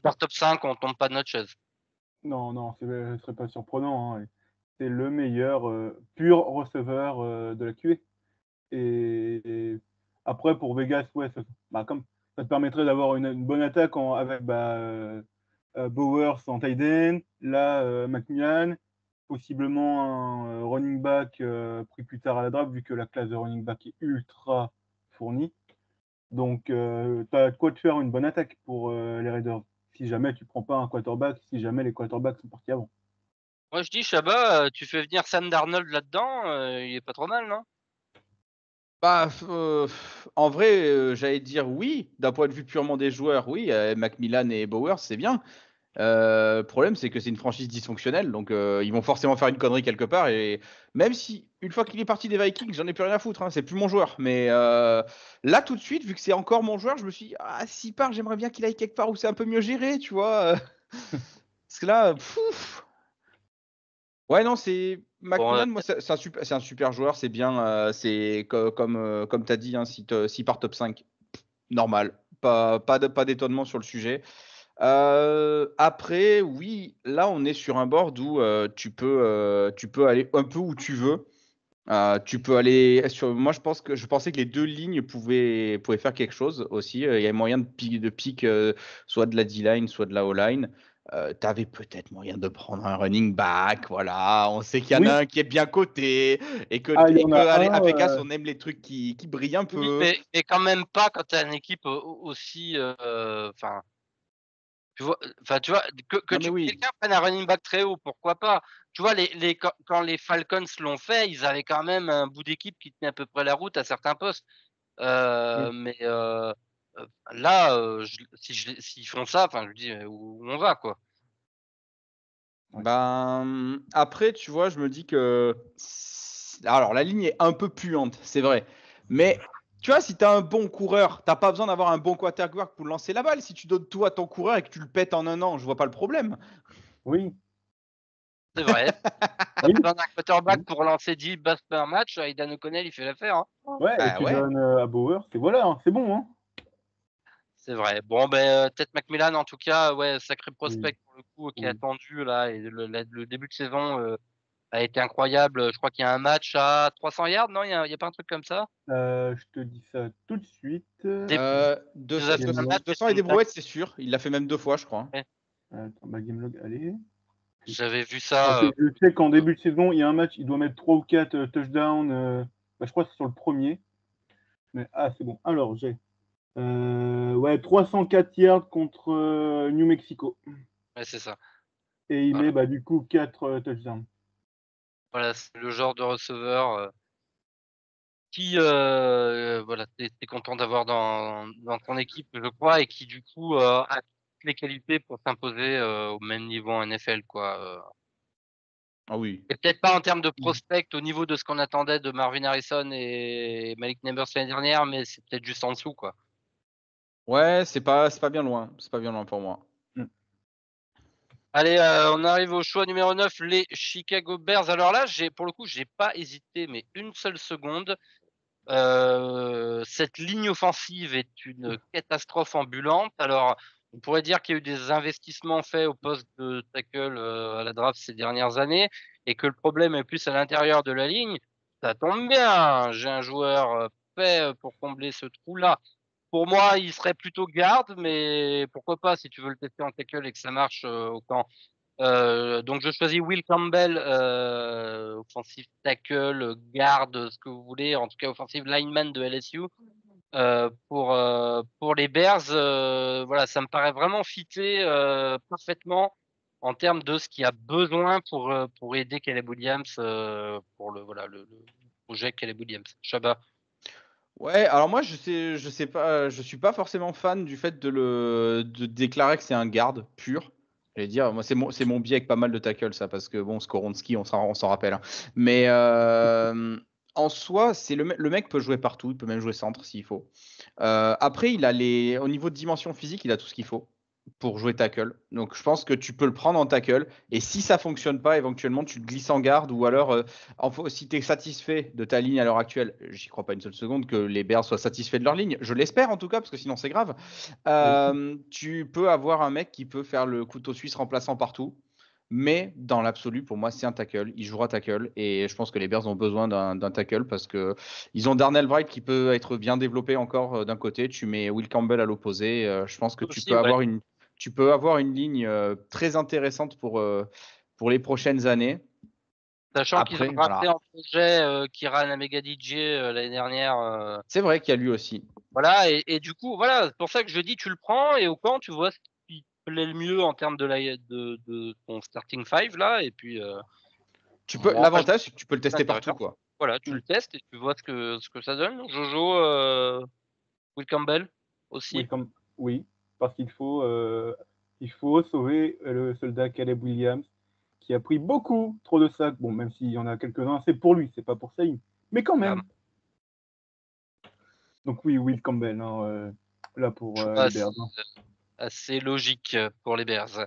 Speaker 2: part top 5, on tombe pas de notre chaise.
Speaker 4: Non, ce serait pas surprenant, hein. C'est le meilleur pur receveur de la QA. Et après, pour Vegas, ouais, comme ça te permettrait d'avoir une bonne attaque avec Bowers en tight end, là, Macmillan, possiblement un running back pris plus tard à la draft, vu que la classe de running back est ultra fournie. Donc, tu as de quoi te faire une bonne attaque pour les Raiders, si jamais tu prends pas un quarterback, si jamais les quarterbacks sont partis avant.
Speaker 2: Moi, je dis, Chabat, tu fais venir Sam Darnold là-dedans, il est pas trop mal, non?
Speaker 3: En vrai, j'allais dire oui. D'un point de vue purement des joueurs, oui. Macmillan et Bowers, c'est bien. Le problème, c'est que c'est une franchise dysfonctionnelle, donc ils vont forcément faire une connerie quelque part. Et même si, une fois qu'il est parti des Vikings, j'en ai plus rien à foutre, hein, c'est plus mon joueur. Mais là, tout de suite, vu que c'est encore mon joueur, je me suis dit, ah, s'il part, j'aimerais bien qu'il aille quelque part où c'est un peu mieux géré, tu vois. Parce que là, ouais, non, c'est
Speaker 2: Bon,
Speaker 3: Macmillan, moi, c'est un super joueur, c'est bien. C'est comme tu as dit, hein, s'il part top 5, normal. Pas d'étonnement sur le sujet. Après, oui, là, on est sur un board où tu peux aller un peu où tu veux. Tu peux aller sur. Moi, je pensais que les deux lignes pouvaient faire quelque chose aussi. Il y avait moyen de pick soit de la D-line, soit de la O-line. Tu avais peut-être moyen de prendre un running back. Voilà, on sait qu'il y en a
Speaker 4: Oui.
Speaker 3: un qui est bien coté et que,
Speaker 4: Il y en a
Speaker 3: allez,
Speaker 4: un,
Speaker 3: à Vegas, on aime les trucs qui brillent un
Speaker 2: oui,
Speaker 3: peu.
Speaker 2: mais quand même pas quand tu as une équipe aussi. Enfin, tu vois, que
Speaker 3: Non, mais oui.
Speaker 2: quelqu'un prenne un running back très haut, pourquoi pas? Tu vois, quand les Falcons l'ont fait, ils avaient quand même un bout d'équipe qui tenait à peu près la route à certains postes.
Speaker 4: Oui.
Speaker 2: Mais là, s'ils font ça, enfin, je dis où on va, quoi.
Speaker 4: Ouais.
Speaker 3: Ben, après, tu vois, je me dis que. Alors, la ligne est un peu puante, c'est vrai. Mais, tu vois, si tu as un bon coureur, t'as pas besoin d'avoir un bon quarterback pour lancer la balle. Si tu donnes tout à ton coureur et que tu le pètes en un an, je vois pas le problème.
Speaker 4: Oui.
Speaker 2: C'est vrai. Pas
Speaker 4: Oui.
Speaker 2: besoin d'un quarterback pour lancer 10 bases par match. Aidan O'Connell, il fait l'affaire, hein.
Speaker 4: Ouais, et
Speaker 3: Bah
Speaker 4: tu
Speaker 3: ouais.
Speaker 4: donnes à Bowers, et voilà, hein, c'est bon. Hein.
Speaker 2: C'est vrai. Bon, ben, peut-être Macmillan, en tout cas, ouais, sacré prospect
Speaker 4: Oui.
Speaker 2: pour le coup, qui est
Speaker 4: Oui.
Speaker 2: attendu là. Et le début de saison a été incroyable. Je crois qu'il y a un match à 300 yards, non? Il y a pas un truc comme ça?
Speaker 4: Je te dis ça tout de suite.
Speaker 2: Des, nous
Speaker 3: 200,
Speaker 2: a fait un match,
Speaker 3: 200 et des brouettes, c'est sûr. Il l'a fait même 2 fois, je crois.
Speaker 2: ouais.
Speaker 4: Attends, Gamelog, allez.
Speaker 2: J'avais vu
Speaker 4: Ah,
Speaker 2: ça.
Speaker 4: je sais qu'en début de saison, il y a un match, il doit mettre 3 ou 4 touchdowns. Je crois que c'est sur le premier. Mais c'est bon. Alors, j'ai 304 yards contre New Mexico.
Speaker 2: Ouais, c'est ça.
Speaker 4: Et il
Speaker 2: Voilà.
Speaker 4: met du coup 4 touchdowns.
Speaker 2: Voilà, c'est le genre de receveur qui, voilà, t'es content d'avoir dans ton équipe, je crois, et qui du coup a toutes les qualités pour s'imposer au même niveau en NFL, quoi.
Speaker 3: Ah oui.
Speaker 2: Et peut-être pas en termes de prospect au niveau de ce qu'on attendait de Marvin Harrison et Malik Neighbors l'année dernière, mais c'est peut-être juste en dessous, quoi.
Speaker 3: Ouais, c'est pas bien loin. C'est pas bien loin pour moi.
Speaker 2: Allez, on arrive au choix numéro 9, les Chicago Bears. Alors là, pour le coup, j'ai pas hésité, mais une seule seconde. Cette ligne offensive est une catastrophe ambulante. Alors, on pourrait dire qu'il y a eu des investissements faits au poste de tackle à la draft ces dernières années et que le problème est plus à l'intérieur de la ligne. Ça tombe bien, j'ai un joueur fait pour combler ce trou-là. Pour moi, il serait plutôt garde, mais pourquoi pas si tu veux le tester en tackle et que ça marche au camp. Donc je choisis Will Campbell, offensive tackle, garde, ce que vous voulez, en tout cas offensive lineman de LSU. Pour les Bears, voilà, ça me paraît vraiment fitter parfaitement en termes de ce qu'il y a besoin pour aider Caleb Williams pour le projet Caleb Williams. Shabba.
Speaker 3: Ouais, alors moi je sais pas, je suis pas forcément fan du fait de déclarer que c'est un garde pur. J'allais dire, moi c'est mon biais avec pas mal de tackles ça, parce que bon, Skoronski, on s'en rappelle, hein. Mais en soi, le mec peut jouer partout, il peut même jouer centre s'il faut. Après, au niveau de dimension physique, il a tout ce qu'il faut pour jouer tackle. Donc je pense que tu peux le prendre en tackle. Et si ça fonctionne pas, éventuellement tu le glisses en garde, ou alors si tu es satisfait de ta ligne à l'heure actuelle, j'y crois pas une seule seconde que les Bears soient satisfaits de leur ligne. Je l'espère en tout cas, parce que sinon c'est grave. Tu peux avoir un mec qui peut faire le couteau suisse remplaçant partout. Mais dans l'absolu, pour moi, c'est un tackle. Il jouera tackle. Et je pense que les Bears ont besoin d'un tackle, parce que ils ont Darnell Wright qui peut être bien développé encore d'un côté. Tu mets Will Campbell à l'opposé. Je pense que
Speaker 2: Aussi, ouais.
Speaker 3: tu peux avoir une ligne très intéressante pour les prochaines années.
Speaker 2: Sachant qu'ils ont
Speaker 3: Après,
Speaker 2: drafté
Speaker 3: voilà.
Speaker 2: en projet Kiran Amega DJ l'année dernière.
Speaker 3: C'est vrai qu'il y a lui aussi.
Speaker 2: Voilà, et du coup, voilà, c'est pour ça que je dis tu le prends et au camp, tu vois ce qui te plaît le mieux en termes de ton starting five là, et puis moi,
Speaker 3: L'avantage, c'est que tu peux le
Speaker 2: c'est
Speaker 3: tester partout,
Speaker 2: intéressant.
Speaker 3: quoi.
Speaker 2: Voilà, tu le testes et tu vois ce que ça donne. Jojo, Will Campbell aussi.
Speaker 4: Oui, parce il faut sauver le soldat Caleb Williams, qui a pris beaucoup trop de sacs. Bon, même s'il y en a quelques-uns, c'est pour lui, c'est pas pour Saïm. Mais quand même. Donc oui, Will Campbell, hein, là pour les Bears. Hein.
Speaker 2: Assez logique pour les Bears.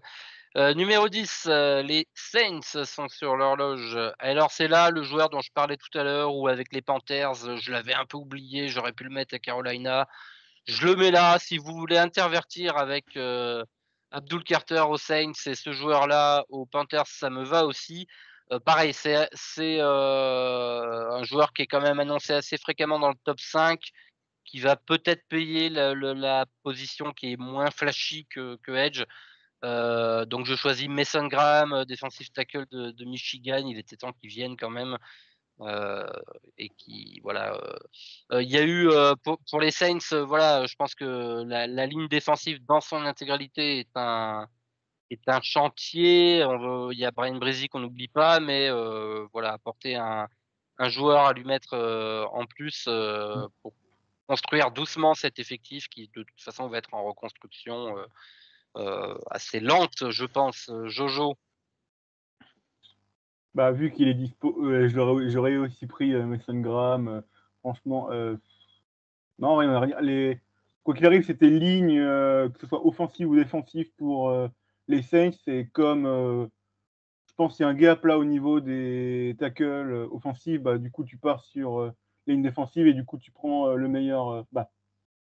Speaker 2: Numéro 10, les Saints sont sur l'horloge. Alors c'est là le joueur dont je parlais tout à l'heure, où avec les Panthers, je l'avais un peu oublié, j'aurais pu le mettre à Carolina. Je le mets là, si vous voulez intervertir avec Abdul Carter aux Saints et ce joueur-là aux Panthers, ça me va aussi. Pareil, c'est un joueur qui est quand même annoncé assez fréquemment dans le top 5, qui va peut-être payer la position qui est moins flashy que Edge. Donc je choisis Mason Graham, defensive tackle de Michigan. Il était temps qu'il vienne quand même. Et qui voilà. Il y a eu pour les Saints, voilà, je pense que la ligne défensive dans son intégralité est un chantier. Il y a Brian Bresee qu'on n'oublie pas, mais voilà, apporter un joueur à lui mettre en plus pour construire doucement cet effectif qui de toute façon va être en reconstruction assez lente, je pense. Jojo.
Speaker 4: Bah, vu qu'il est dispo, j'aurais aussi pris Mason Graham. Franchement, non, rien à rien. Quoi qu'il arrive, c'était ligne, que ce soit offensive ou défensive pour les Saints. C'est comme, je pense qu'il y a un gap là au niveau des tackles offensifs. Bah, du coup, tu pars sur ligne défensive et du coup, tu prends le meilleur,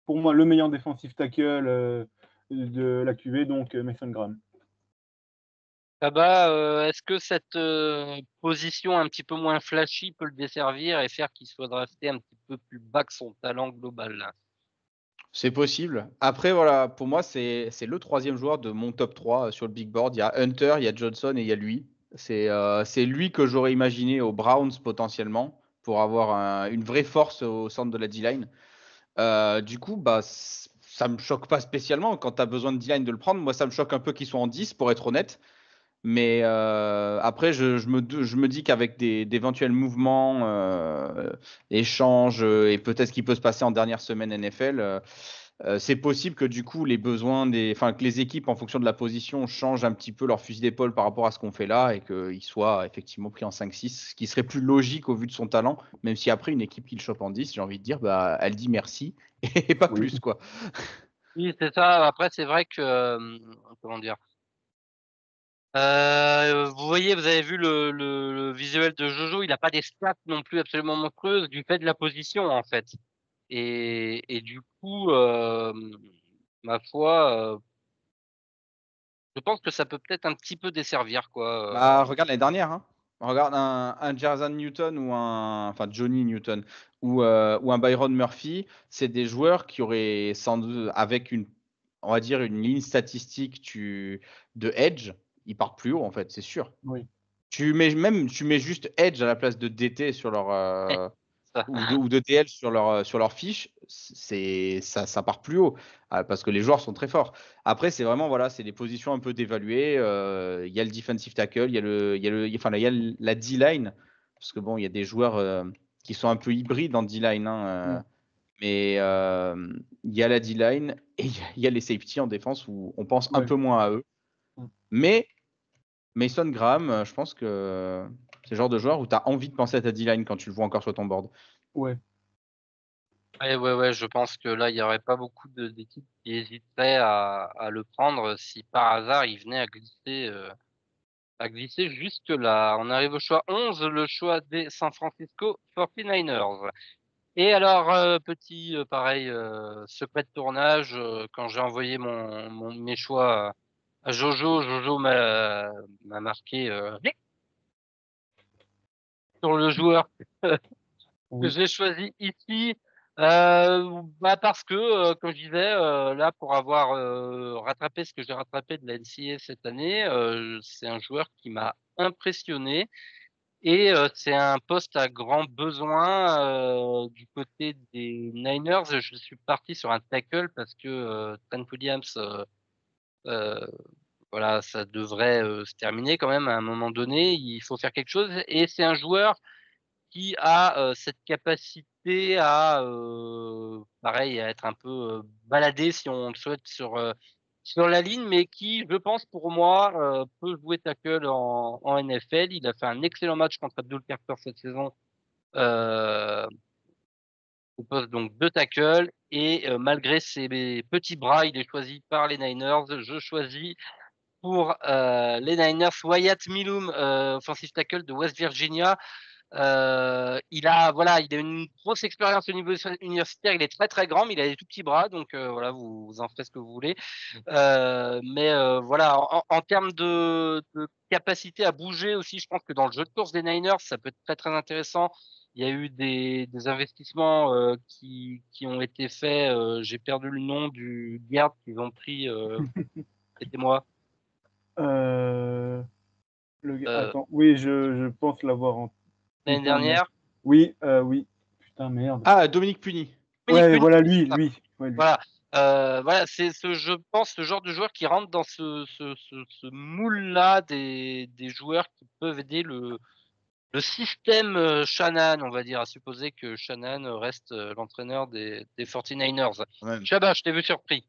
Speaker 4: pour moi, le meilleur défensif tackle de la QV, donc Mason Graham.
Speaker 2: Est-ce que cette position un petit peu moins flashy peut le desservir et faire qu'il soit drafté un petit peu plus bas que son talent global là?
Speaker 3: C'est possible. Après, voilà, pour moi, c'est le troisième joueur de mon top 3 sur le big board. Il y a Hunter, il y a Johnson et il y a lui. C'est lui que j'aurais imaginé aux Browns potentiellement, pour avoir une vraie force au centre de la D-line. Du coup, ça me choque pas spécialement quand tu as besoin de D-line de le prendre. Moi, ça me choque un peu qu'il soit en 10, pour être honnête. Mais après, je me dis qu'avec d'éventuels mouvements, échanges, et peut-être ce qui peut se passer en dernière semaine NFL, c'est possible que du coup que les équipes, en fonction de la position, changent un petit peu leur fusil d'épaule par rapport à ce qu'on fait là, et qu'il soit effectivement pris en 5-6, ce qui serait plus logique au vu de son talent. Même si après, une équipe qui le chope en 10, j'ai envie de dire, elle dit merci et pas
Speaker 4: Oui.
Speaker 3: plus, quoi.
Speaker 2: Oui, c'est ça. Après, c'est vrai que comment dire. Vous voyez, vous avez vu le visuel de Jojo, il a pas des stats non plus absolument monstrueuses du fait de la position en fait. Et du coup, ma foi, je pense que ça peut peut-être un petit peu desservir quoi.
Speaker 3: Bah, regarde l'année dernière, hein. Regarde un Jason Newton enfin Johnny Newton ou un Byron Murphy, c'est des joueurs qui auraient sans doute avec on va dire une ligne statistique de edge, ils partent plus haut en fait, c'est sûr.
Speaker 4: Oui.
Speaker 3: Tu mets juste edge à la place de DT sur leur
Speaker 2: Ça.
Speaker 3: ou de DL sur leur fiche, ça part plus haut parce que les joueurs sont très forts. Après, c'est vraiment voilà, c'est des positions un peu dévaluées. Il y a le defensive tackle, il y a la D-line parce que bon, il y a des joueurs qui sont un peu hybrides en D-line, hein, mais il y a la D-line et il y a les safety en défense où on pense un
Speaker 4: Ouais.
Speaker 3: peu moins à eux.
Speaker 4: Mm.
Speaker 3: Mais Mason Graham, je pense que c'est le genre de joueur où tu as envie de penser à ta D-line quand tu le vois encore sur ton board.
Speaker 4: Ouais.
Speaker 2: Ouais, je pense que là, il y aurait pas beaucoup d'équipes qui hésiteraient à le prendre si par hasard il venait à glisser jusque là. On arrive au choix 11, le choix des San Francisco 49ers. Et alors, petit, pareil, secret de tournage, quand j'ai envoyé mes choix à Jojo m'a marqué sur le joueur que
Speaker 4: Oui.
Speaker 2: j'ai choisi ici. Parce que, comme je disais, là, pour avoir rattrapé ce que j'ai rattrapé de la NCAA cette année, c'est un joueur qui m'a impressionné. Et c'est un poste à grand besoin du côté des Niners. Je suis parti sur un tackle parce que Trent Williams, voilà, ça devrait se terminer quand même à un moment donné. Il faut faire quelque chose. Et c'est un joueur qui a cette capacité à, pareil, à être un peu baladé si on le souhaite sur la ligne, mais qui, je pense pour moi, peut jouer tackle en NFL. Il a fait un excellent match contre Abdul Carter cette saison. Au poste donc de tackle et malgré ses petits bras, il est choisi par les Niners. Je choisis pour les Niners Wyatt Milum, offensive tackle de West Virginia. Il a une grosse expérience au niveau universitaire. Il est très très grand, mais il a des tout petits bras, donc voilà, vous en faites ce que vous voulez. Mais voilà, en termes de capacité à bouger aussi, je pense que dans le jeu de course des Niners, ça peut être très très intéressant. Il y a eu des investissements qui ont été faits. J'ai perdu le nom du garde qu'ils ont pris. Aidez-moi.
Speaker 4: Attends, oui, je pense l'avoir en.
Speaker 2: L'année
Speaker 4: Putain, merde.
Speaker 2: dernière.
Speaker 4: Oui, oui. Putain, merde.
Speaker 3: Ah, Dominique Puni.
Speaker 4: Ouais, voilà,
Speaker 2: c'est
Speaker 4: lui,
Speaker 2: ça.
Speaker 4: lui. Ouais, lui.
Speaker 2: Voilà, c'est je pense ce genre de joueur qui rentre dans ce moule-là des joueurs qui peuvent aider le système Shanahan, on va dire, à supposer que Shanahan reste l'entraîneur des 49ers.
Speaker 3: Ouais.
Speaker 2: Chabat, je t'ai vu surpris.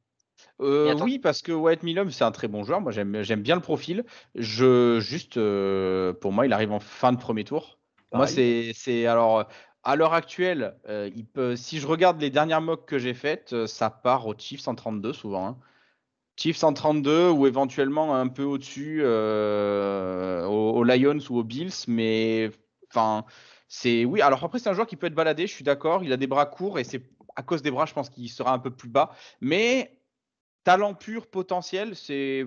Speaker 2: Et attends,
Speaker 3: Oui, parce que Wyatt Milum, c'est un très bon joueur. Moi, j'aime bien le profil. Pour moi, il arrive en fin de premier tour. Moi,
Speaker 4: Pareil.
Speaker 3: alors à l'heure actuelle, si je regarde les dernières mocks que j'ai faites, ça part aux Chiefs 132 souvent, hein. Chiefs 132 ou éventuellement un peu au-dessus aux Lions ou aux Bills, mais enfin, oui. Alors après, c'est un joueur qui peut être baladé, je suis d'accord. Il a des bras courts et c'est à cause des bras, je pense qu'il sera un peu plus bas, mais talent pur, potentiel,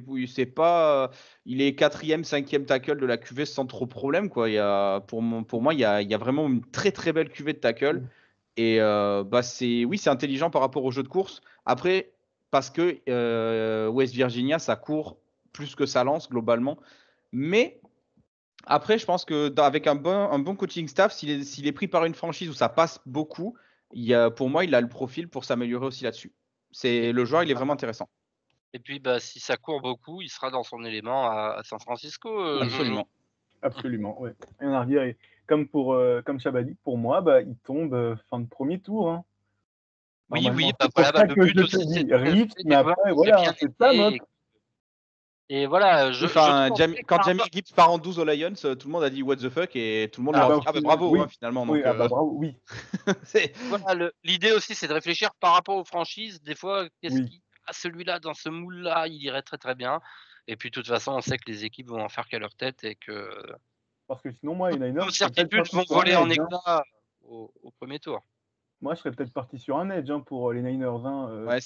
Speaker 3: oui, c'est pas. Il est 4e, 5e tackle de la QV sans trop problème, quoi. Pour moi, il y a vraiment une très très belle QV de tackle. Et oui, c'est intelligent par rapport au jeu de course. Après, parce que West Virginia, ça court plus que ça lance globalement. Mais après, je pense que avec un bon coaching staff, s'il est pris par une franchise où ça passe beaucoup, pour moi, il a le profil pour s'améliorer aussi là-dessus. Le joueur, il est vraiment intéressant.
Speaker 2: et puis si ça court beaucoup, il sera dans son élément à San Francisco, Jojo.
Speaker 3: Absolument.
Speaker 4: Absolument, ouais. Et en arrière, et comme Chabadi, pour moi, il tombe fin de premier tour, hein.
Speaker 2: Oui,
Speaker 4: Normalement,
Speaker 2: bah
Speaker 4: c'est pour
Speaker 2: voilà,
Speaker 4: ça
Speaker 2: le
Speaker 4: que
Speaker 2: but
Speaker 4: je
Speaker 2: aussi,
Speaker 4: te
Speaker 2: c'est
Speaker 4: dis
Speaker 2: de
Speaker 4: Rift,
Speaker 2: tester
Speaker 4: mais
Speaker 2: des joueurs
Speaker 4: après,
Speaker 2: qui
Speaker 4: voilà,
Speaker 2: aient bien
Speaker 4: c'est ça,
Speaker 2: été. Et voilà, je
Speaker 3: Enfin,
Speaker 2: trouve
Speaker 3: quand Jamir Gibbs part en 12 aux Lions, tout le monde a dit what the fuck et tout le monde leur a dit bravo,
Speaker 4: oui,
Speaker 3: hein, finalement.
Speaker 4: oui,
Speaker 3: Donc,
Speaker 4: bravo, oui,
Speaker 3: c'est-
Speaker 2: voilà, l'idée aussi, c'est de réfléchir par rapport aux franchises. Des fois,
Speaker 4: oui.
Speaker 2: celui-là, dans ce moule-là, il irait très très bien. Et puis de toute façon, on sait que les équipes vont en faire qu'à leur tête et que
Speaker 4: Parce que sinon, moi, les Niners,
Speaker 2: nos
Speaker 4: je serais peut-être
Speaker 2: certitudes
Speaker 4: parti
Speaker 2: vont
Speaker 4: sur un
Speaker 2: voler en
Speaker 4: edge, hein.
Speaker 2: éclats au premier tour.
Speaker 4: Moi, je serais peut-être parti sur un edge, hein, pour les Niners, hein.
Speaker 3: Ouais,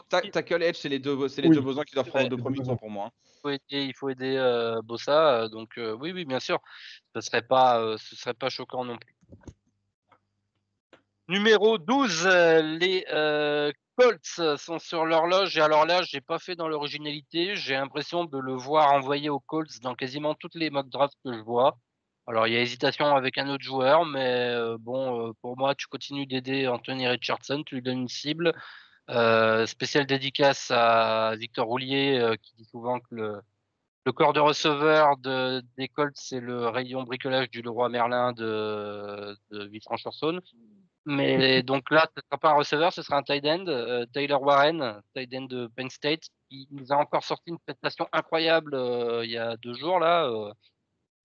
Speaker 3: tackle edge, c'est les deux
Speaker 4: Oui,
Speaker 3: besoins qui doivent prendre aux deux premiers tours pour moi, hein.
Speaker 2: Il faut aider Bossa, donc oui, bien sûr, ce serait pas choquant non plus. Numéro 12, les Colts sont sur l'horloge. Et alors là, j'ai pas fait dans l'originalité. J'ai l'impression de le voir envoyé aux Colts dans quasiment toutes les mock drafts que je vois. Alors, il y a hésitation avec un autre joueur, mais pour moi, tu continues d'aider Anthony Richardson, tu lui donnes une cible. Spéciale dédicace à Victor Roulier, qui dit souvent que le corps de receveur des Colts, c'est le rayon bricolage du Leroy Merlin de Villefranche-sur-Saône. Mais donc là, ce ne sera pas un receveur, ce sera un tight end, Taylor Warren, tight end de Penn State, qui nous a encore sorti une prestation incroyable il y a 2 jours là.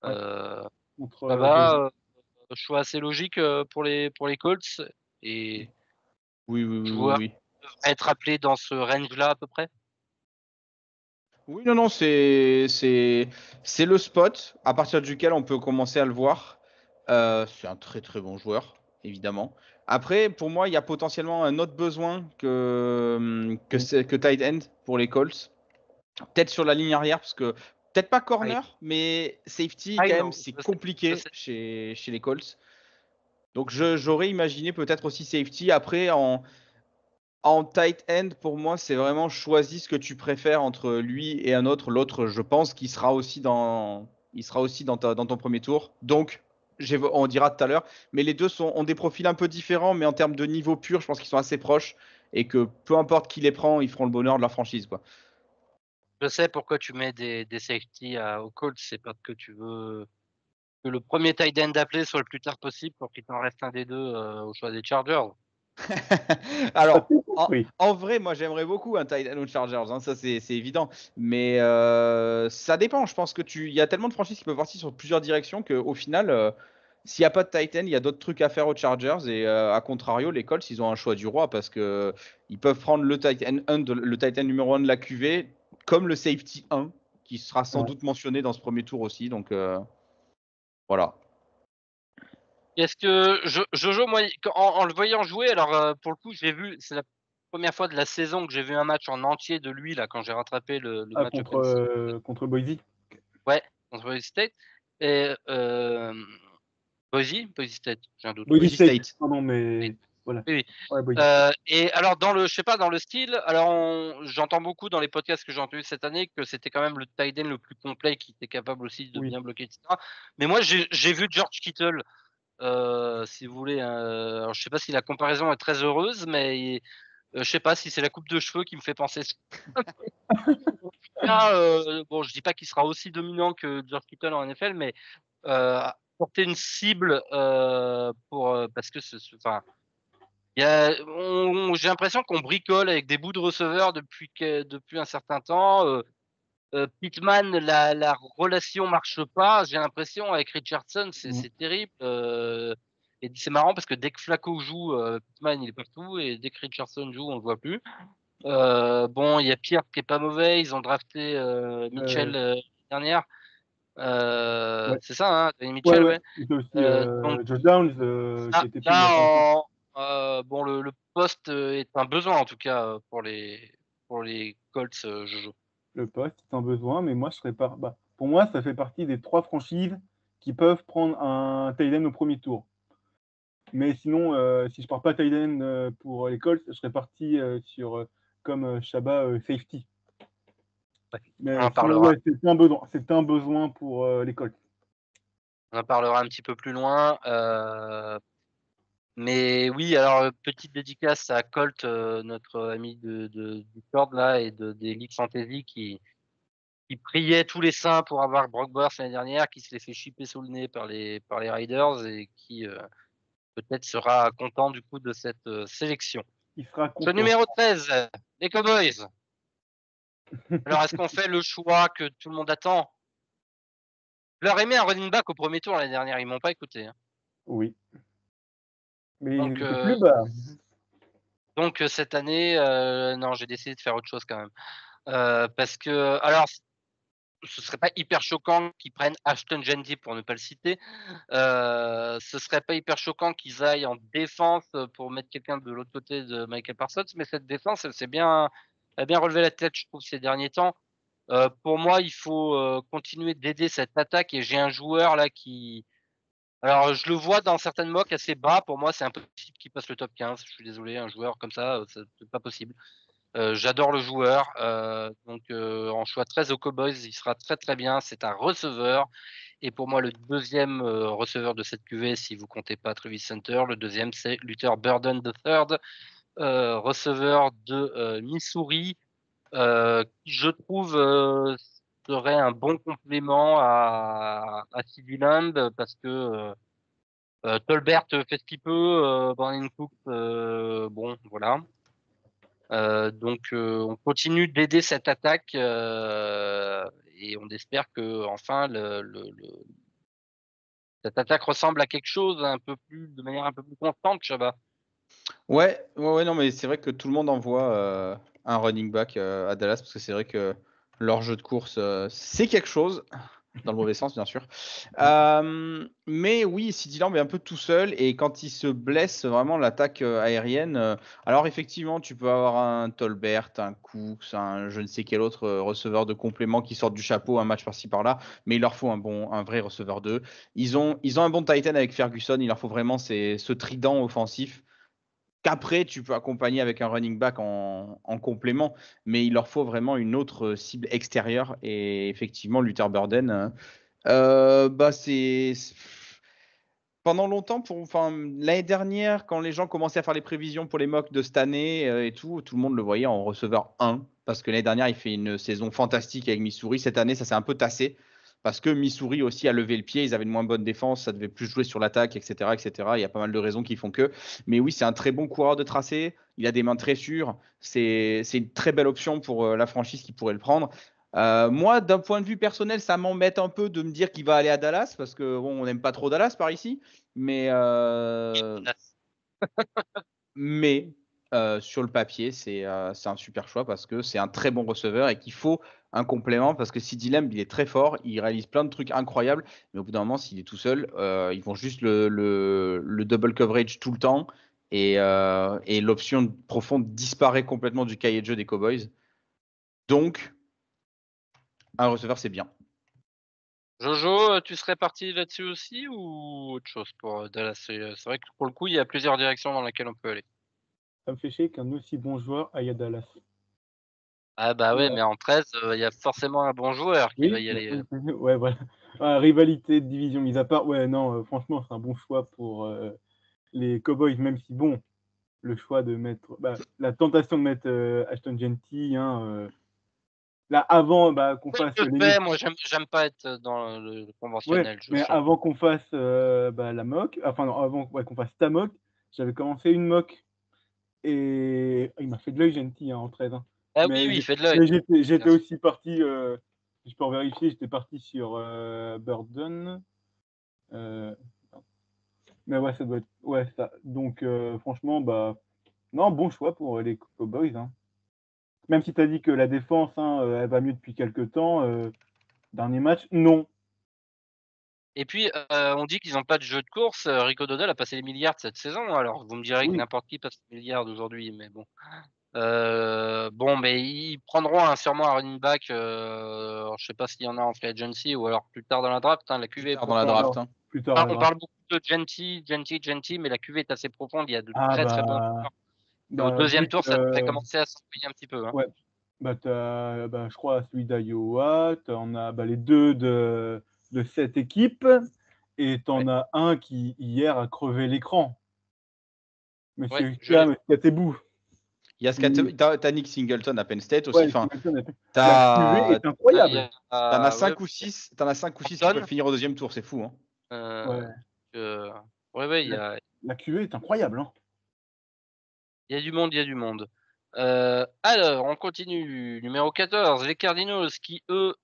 Speaker 4: contre
Speaker 2: Ça va, choix assez logique pour les Colts et
Speaker 3: Oui.
Speaker 2: joueur devrait être appelé dans ce range-là à peu près.
Speaker 3: Oui, non, c'est le spot à partir duquel on peut commencer à le voir. C'est un très très bon joueur, évidemment. Après, pour moi, il y a potentiellement un autre besoin que tight end pour les Colts. Peut-être sur la ligne arrière, parce que peut-être pas corner, mais safety, quand même, c'est compliqué chez les Colts. Donc j'aurais imaginé peut-être aussi safety. Après, en tight end, pour moi, c'est vraiment choisis ce que tu préfères entre lui et un autre. L'autre, je pense qu'il sera aussi dans ton premier tour. Donc, on dira tout à l'heure. Mais les deux ont des profils un peu différents, mais en termes de niveau pur, je pense qu'ils sont assez proches. Et que peu importe qui les prend, ils feront le bonheur de leur franchise, quoi.
Speaker 2: Je sais pourquoi tu mets des safety aux Colts, c'est parce que tu veux que le premier tight end appelé soit le plus tard possible pour qu'il t'en reste un des deux au choix des Chargers.
Speaker 3: Alors,
Speaker 4: oui.
Speaker 3: en vrai, moi, j'aimerais beaucoup un tight end aux Chargers, hein, ça c'est évident. Mais ça dépend. Je pense il y a tellement de franchises qui peuvent partir sur plusieurs directions qu'au final, s'il n'y a pas de tight end, il y a d'autres trucs à faire aux Chargers. Et à contrario, les Colts, ils ont un choix du roi parce que ils peuvent prendre le tight end numéro 1 de la QV, comme le safety 1, qui sera sans doute mentionné dans ce premier tour aussi. Donc voilà.
Speaker 2: Est-ce que Jojo, moi, en le voyant jouer, alors pour le coup, c'est la première fois de la saison que j'ai vu un match en entier de lui là quand j'ai rattrapé le match
Speaker 4: contre Boise.
Speaker 2: Ouais, contre Boise State. Et Boise State, j'ai un doute.
Speaker 4: Boise
Speaker 3: Boise
Speaker 4: State.
Speaker 3: State.
Speaker 4: Pardon, mais voilà.
Speaker 2: Oui.
Speaker 4: Ouais, Boise.
Speaker 2: Et alors je sais pas, dans le style, alors j'entends beaucoup dans les podcasts que j'ai entendus cette année que c'était quand même le tight end le plus complet qui était capable aussi de
Speaker 4: Oui.
Speaker 2: bien bloquer, etc. Mais moi j'ai vu George Kittle, si vous voulez. Alors je sais pas si la comparaison est très heureuse, mais je sais pas si c'est la coupe de cheveux qui me fait penser. Bon, je dis pas qu'il sera aussi dominant que George Kittle en NFL, mais porter une cible parce que enfin, j'ai l'impression qu'on bricole avec des bouts de receveurs depuis un certain temps. Pittman, la relation marche pas. J'ai l'impression avec Richardson, c'est terrible. Et c'est marrant parce que dès que Flacco joue, Pittman il est partout, et dès que Richardson joue, on le voit plus. Bon, il y a Pierre qui est pas mauvais. Ils ont drafté Mitchell l'année dernière.
Speaker 4: Ouais.
Speaker 2: C'est ça, hein, Mitchell, ouais.
Speaker 4: Il y a aussi
Speaker 2: Donc,
Speaker 4: Josh Downs qui était pris il y a pas longtemps.
Speaker 2: bon, le poste est un besoin en tout cas pour les Colts, Jojo.
Speaker 4: Le poste, c'est un besoin, mais moi, je serais pas. Bah, pour moi, ça fait partie des 3 franchises qui peuvent prendre un tight end au premier tour. Mais sinon, si je pars pas tight end pour les Colts, je serais parti sur comme Chaba safety.
Speaker 2: Ouais.
Speaker 4: Mais
Speaker 2: On en parlera.
Speaker 4: ouais, c'était un besoin pour les Colts.
Speaker 2: On en parlera un petit peu plus loin. Mais oui, alors petite dédicace à Colt, notre ami du Discord là et des Ligues Fantasy qui priait tous les saints pour avoir Brock Bowers l'année dernière, qui se les fait chipper sous le nez par les Raiders et qui peut-être sera content du coup de cette sélection.
Speaker 4: Il sera
Speaker 2: Ce
Speaker 4: content.
Speaker 2: numéro 13, les Cowboys. Alors est-ce qu'on fait le choix que tout le monde attend? Je leur ai mis un running back au premier tour l'année dernière, ils m'ont pas écouté. Hein.
Speaker 4: Oui. Mais
Speaker 2: Donc,
Speaker 4: il était plus bas.
Speaker 2: Donc cette année, non, j'ai décidé de faire autre chose quand même. Parce que, alors, ce serait pas hyper choquant qu'ils prennent Ashton Genty pour ne pas le citer. Ce serait pas hyper choquant qu'ils aillent en défense pour mettre quelqu'un de l'autre côté de Michael Parsons, mais cette défense, elle a bien relevé la tête, je trouve, ces derniers temps. Pour moi, il faut continuer d'aider cette attaque et j'ai un joueur là qui. Alors, je le vois dans certaines mocks assez bas. Pour moi, c'est impossible qu'il passe le top 15. Je suis désolé, un joueur comme ça, c'est pas possible. J'adore le joueur. Donc, en choix 13 aux Cowboys, il sera très très bien. C'est un receveur. Et pour moi, le deuxième receveur de cette QV, si vous comptez pas Travis Hunter, le deuxième, c'est Luther Burden III, receveur de Missouri, qui je trouve serait un bon complément à CeeDee Lamb parce que Tolbert fait ce qu'il peut, Brandon Cooks, bon, voilà. Donc on continue d'aider cette attaque et on espère que enfin cette attaque ressemble à quelque chose de manière un peu plus constante, Chaba.
Speaker 3: Ouais, non, mais c'est vrai que tout le monde envoie un running back à Dallas parce que c'est vrai que leur jeu de course, c'est quelque chose. Dans le mauvais sens, bien sûr. Mais oui, CeeDee Lamb est un peu tout seul et quand il se blesse, vraiment l'attaque aérienne. Alors effectivement, tu peux avoir un Tolbert, un Cooks, un je ne sais quel autre receveur de complément qui sort du chapeau un match par-ci par-là, mais il leur faut un vrai receveur 2. Ils ont un bon Titan avec Ferguson, il leur faut vraiment ce trident offensif qu'après tu peux accompagner avec un running back en complément, mais il leur faut vraiment une autre cible extérieure et effectivement Luther Burden. Bah c'est pendant longtemps l'année dernière quand les gens commençaient à faire les prévisions pour les mocks de cette année et tout le monde le voyait en receveur 1 parce que l'année dernière il fait une saison fantastique avec Missouri. Cette année ça s'est un peu tassé parce que Missouri aussi a levé le pied, ils avaient une moins bonne défense, ça devait plus jouer sur l'attaque, etc., etc. Il y a pas mal de raisons qui font que, mais oui, c'est un très bon coureur de tracé, il a des mains très sûres, c'est une très belle option pour la franchise qui pourrait le prendre. Moi, d'un point de vue personnel, ça m'embête un peu de me dire qu'il va aller à Dallas parce que bon, on n'aime pas trop Dallas par ici, mais mais sur le papier, c'est un super choix parce que c'est un très bon receveur et qu'il faut un complément parce que CeeDee Lamb, il est très fort, il réalise plein de trucs incroyables, mais au bout d'un moment, s'il est tout seul, ils vont juste le double coverage tout le temps et l'option profonde disparaît complètement du cahier de jeu des Cowboys. Donc, un receveur, c'est bien.
Speaker 2: Jojo, tu serais parti là-dessus aussi ou autre chose pour Dallas? C'est vrai que pour le coup, il y a plusieurs directions dans lesquelles on peut aller.
Speaker 4: Ça me fait chier qu'un aussi bon joueur aille à Dallas.
Speaker 2: Ah bah ouais, mais en 13, il y a forcément un bon joueur qui va y
Speaker 4: Oui,
Speaker 2: aller.
Speaker 4: ouais, voilà. Rivalité de division mis à part, ouais, non, franchement, c'est un bon choix pour les Cowboys, même si bon, le choix de mettre, la tentation de mettre Ashton Genty, hein, là, avant qu'on
Speaker 2: Oui,
Speaker 4: fasse
Speaker 2: je
Speaker 4: les
Speaker 2: fais, moi j'aime pas être dans le
Speaker 4: ouais,
Speaker 2: conventionnel, je
Speaker 4: mais
Speaker 2: change.
Speaker 4: avant qu'on fasse la mock, enfin non, avant qu'on fasse ta mock, j'avais commencé une mock et il m'a fait de l'œil Genty hein, en 13. Hein.
Speaker 2: Ah oui,
Speaker 4: Mais
Speaker 2: il fait de l'œil.
Speaker 4: j'étais aussi parti, si je peux en vérifier, j'étais parti sur Burden. Mais ouais, ça doit être. Ouais, ça. Donc, franchement, non, bon choix pour les Cowboys. Hein. Même si tu as dit que la défense, hein, elle va mieux depuis quelques temps, dernier match, non.
Speaker 2: Et puis, on dit qu'ils n'ont pas de jeu de course. Rico Dodell a passé les milliards cette saison. Alors, vous me direz que
Speaker 4: Oui.
Speaker 2: n'importe qui passe les milliards aujourd'hui, mais bon. Bon, mais ils prendront sûrement un running back. Je sais pas s'il y en a en free agency ou alors plus tard dans la draft. Hein, la QV est
Speaker 3: Dans la
Speaker 2: profonde.
Speaker 3: draft. Hein.
Speaker 4: Plus tard,
Speaker 2: On parle beaucoup de Genty, mais la QV est assez profonde. Il y a de
Speaker 4: Ah,
Speaker 2: très très bons joueurs. Et au
Speaker 4: vu
Speaker 2: deuxième tour, ça devrait
Speaker 4: que.
Speaker 2: commencer à s'envoyer un petit peu. Hein.
Speaker 4: Ouais. T'as, je crois, celui d'Iowa, t'en as les deux de cette équipe, et t'en as un qui, hier, a crevé l'écran.
Speaker 2: Ouais,
Speaker 4: Monsieur
Speaker 2: je l'ai
Speaker 4: Cam, Katebou.
Speaker 3: Il y a t'as Nick Singleton à Penn State aussi.
Speaker 4: Ouais,
Speaker 3: Enfin,
Speaker 4: la QV est incroyable.
Speaker 3: t'en as 5
Speaker 2: ouais,
Speaker 3: ou 6, t'en as 5 ou 6 qui
Speaker 2: Gordon,
Speaker 3: peuvent finir au deuxième tour, c'est fou. Hein.
Speaker 2: ouais, il y
Speaker 4: La,
Speaker 2: a,
Speaker 4: la QV est incroyable. Hein.
Speaker 2: il y a du monde, il y a du monde. Alors, on continue. Numéro 14, les Cardinals qui, eux,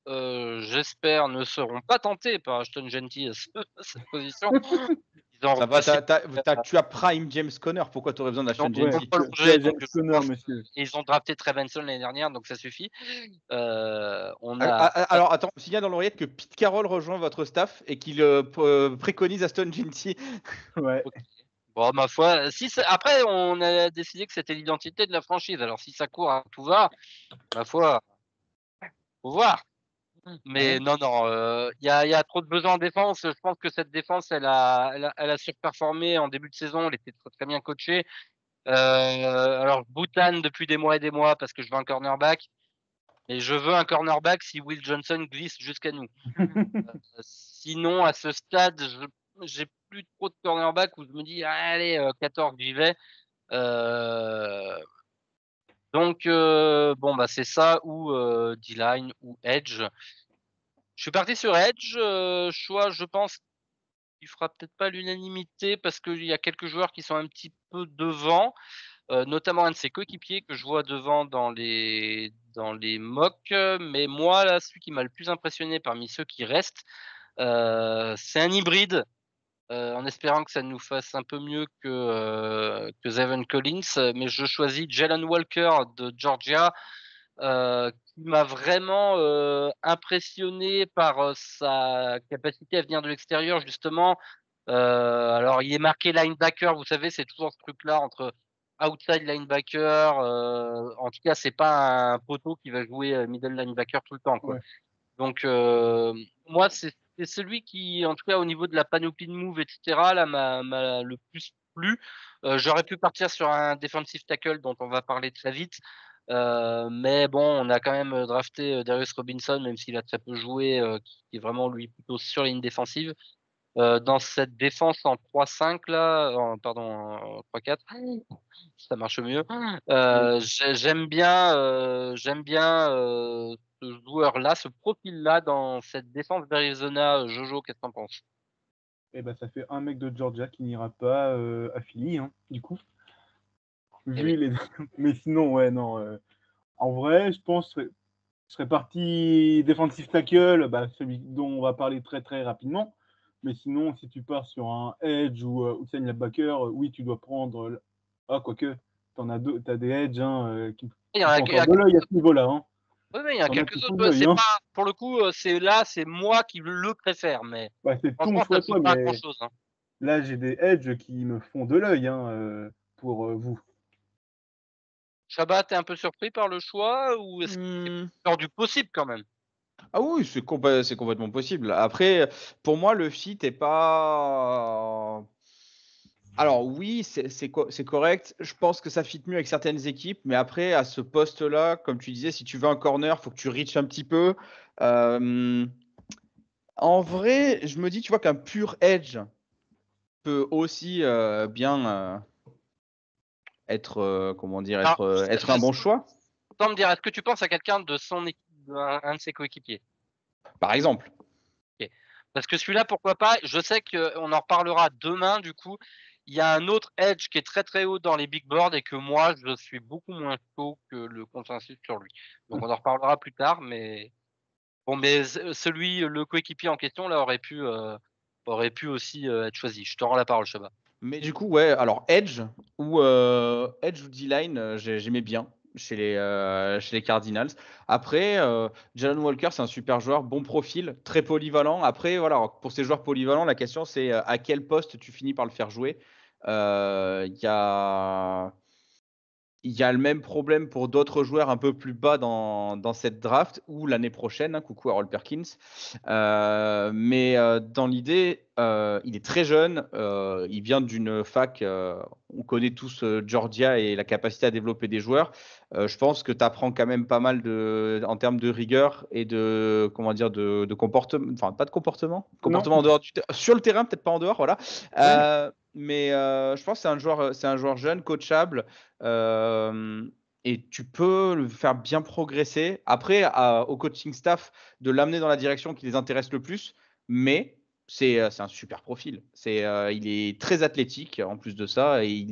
Speaker 2: j'espère, ne seront pas tentés par Ashton Genty à cette position. Ils
Speaker 3: Ça va, tu as Prime James Conner, pourquoi tu aurais besoin d'Ashton
Speaker 2: Ils ont
Speaker 3: Jeanty?
Speaker 2: prolongé, donc je
Speaker 4: Conner,
Speaker 2: pense
Speaker 4: monsieur.
Speaker 2: ils ont drafté Trevenson l'année dernière, donc ça suffit. On a
Speaker 3: Alors attends, on signale dans l'oreillette que Pete Carroll rejoint votre staff et qu'il préconise Ashton Jeanty.
Speaker 4: Ouais.
Speaker 2: Bon, ma foi, après on a décidé que c'était l'identité de la franchise. Alors si ça court à tout va, ma foi, faut voir. Mais non, il y a trop de besoins en défense. Je pense que cette défense, elle a surperformé en début de saison. Elle était très, très bien coachée. Alors je boutane depuis des mois et des mois parce que je veux un cornerback. Et je veux un cornerback si Will Johnson glisse jusqu'à nous. Sinon, à ce stade, j'ai plus trop de cornerback où je me dis, allez, 14, j'y vais. Donc, bon, bah, c'est ça, ou D-line, ou Edge. Je suis parti sur Edge, choix, je pense, qui fera peut-être pas l'unanimité parce qu'il y a quelques joueurs qui sont un petit peu devant, notamment un de ses coéquipiers que je vois devant dans les mocks. Mais moi, là, celui qui m'a le plus impressionné parmi ceux qui restent, c'est un hybride, en espérant que ça nous fasse un peu mieux que Zaven Collins. Mais je choisis Jalen Walker de Georgia, qui m'a vraiment impressionné par sa capacité à venir de l'extérieur, justement. Alors, il est marqué linebacker, vous savez, c'est toujours ce truc-là entre outside linebacker. En tout cas, c'est pas un poteau qui va jouer middle linebacker tout le temps, quoi.
Speaker 4: Ouais.
Speaker 2: Donc, moi, c'est celui qui, en tout cas, au niveau de la panoplie de move, etc., là, m'a le plus plu. J'aurais pu partir sur un defensive tackle dont on va parler très vite. Mais bon, on a quand même drafté Darius Robinson, même s'il a très peu joué, qui est vraiment lui plutôt sur la ligne défensive. Dans cette défense en 3-5 là, en 3-4, ça marche mieux. J'aime bien ce joueur-là, ce profil-là dans cette défense d'Arizona. Jojo, qu'est-ce que t'en penses?
Speaker 4: Et bah, ça fait un mec de Georgia qui n'ira pas à Philly, hein, du coup. Vu les... Mais sinon, ouais, non. En vrai, je pense que je serais parti defensive tackle, bah, celui dont on va parler très très rapidement. Mais sinon, si tu pars sur un edge ou outside linebacker, oui, tu dois prendre. Ah, quoique, t'en as deux, t'as des edges qui
Speaker 2: Il y en a,
Speaker 4: font encore de l'œil à ce niveau-là. Hein.
Speaker 2: oui, mais il y en a
Speaker 4: T'en as qui
Speaker 2: quelques
Speaker 4: font
Speaker 2: autres.
Speaker 4: de l'œil, hein.
Speaker 2: Pas, pour le coup, c'est moi qui le préfère, mais
Speaker 4: Bah, c'est ton
Speaker 2: franchement,
Speaker 4: choix,
Speaker 2: ça
Speaker 4: toi,
Speaker 2: joue pas à
Speaker 4: mais
Speaker 2: grand-chose. Hein.
Speaker 4: là, j'ai des edges qui me font de l'œil pour vous.
Speaker 2: Shabbat, t'es un peu surpris par le choix ou est-ce que c'est hors du possible quand même?
Speaker 3: Ah oui, c'est complètement possible. Après, pour moi, le fit est pas. Alors oui, c'est correct. Je pense que ça fit mieux avec certaines équipes, mais après, à ce poste-là, comme tu disais, si tu veux un corner, il faut que tu reaches un petit peu. En vrai, je me dis, tu vois, qu'un pur edge peut aussi bien être, comment dire, être un bon choix,
Speaker 2: Sans me dire, est-ce que tu penses à quelqu'un de son équipe, un de ses coéquipiers?
Speaker 3: par exemple.
Speaker 2: Ok. Parce que celui-là, pourquoi pas? Je sais qu'on en reparlera demain, du coup. Il y a un autre edge qui est très très haut dans les big boards et que moi, je suis beaucoup moins chaud que le consensus sur lui. Donc on en reparlera plus tard, mais bon, mais celui, le coéquipier en question, là, aurait pu aussi être choisi. Je te rends la parole, Shabba.
Speaker 3: Mais du coup, ouais, alors Edge ou D-line, j'aimais bien chez les Cardinals. Après, Jalen Walker, c'est un super joueur, bon profil, très polyvalent. Après, voilà, pour ces joueurs polyvalents, la question c'est à quel poste tu finis par le faire jouer. Il y a le même problème pour d'autres joueurs un peu plus bas dans cette draft ou l'année prochaine. Hein, coucou Harold Perkins. Mais dans l'idée, il est très jeune. Il vient d'une fac. On connaît tous Georgia et la capacité à développer des joueurs. Je pense que tu apprends quand même pas mal en termes de rigueur et de, comment dire, de comportement. Enfin, pas de comportement. Comportement en dehors sur le terrain, peut-être pas en dehors. Voilà. Mais je pense que c'est un joueur jeune, coachable. Et tu peux le faire bien progresser. Après, au coaching staff, de l'amener dans la direction qui les intéresse le plus. Mais c'est un super profil. Il est très athlétique en plus de ça. Et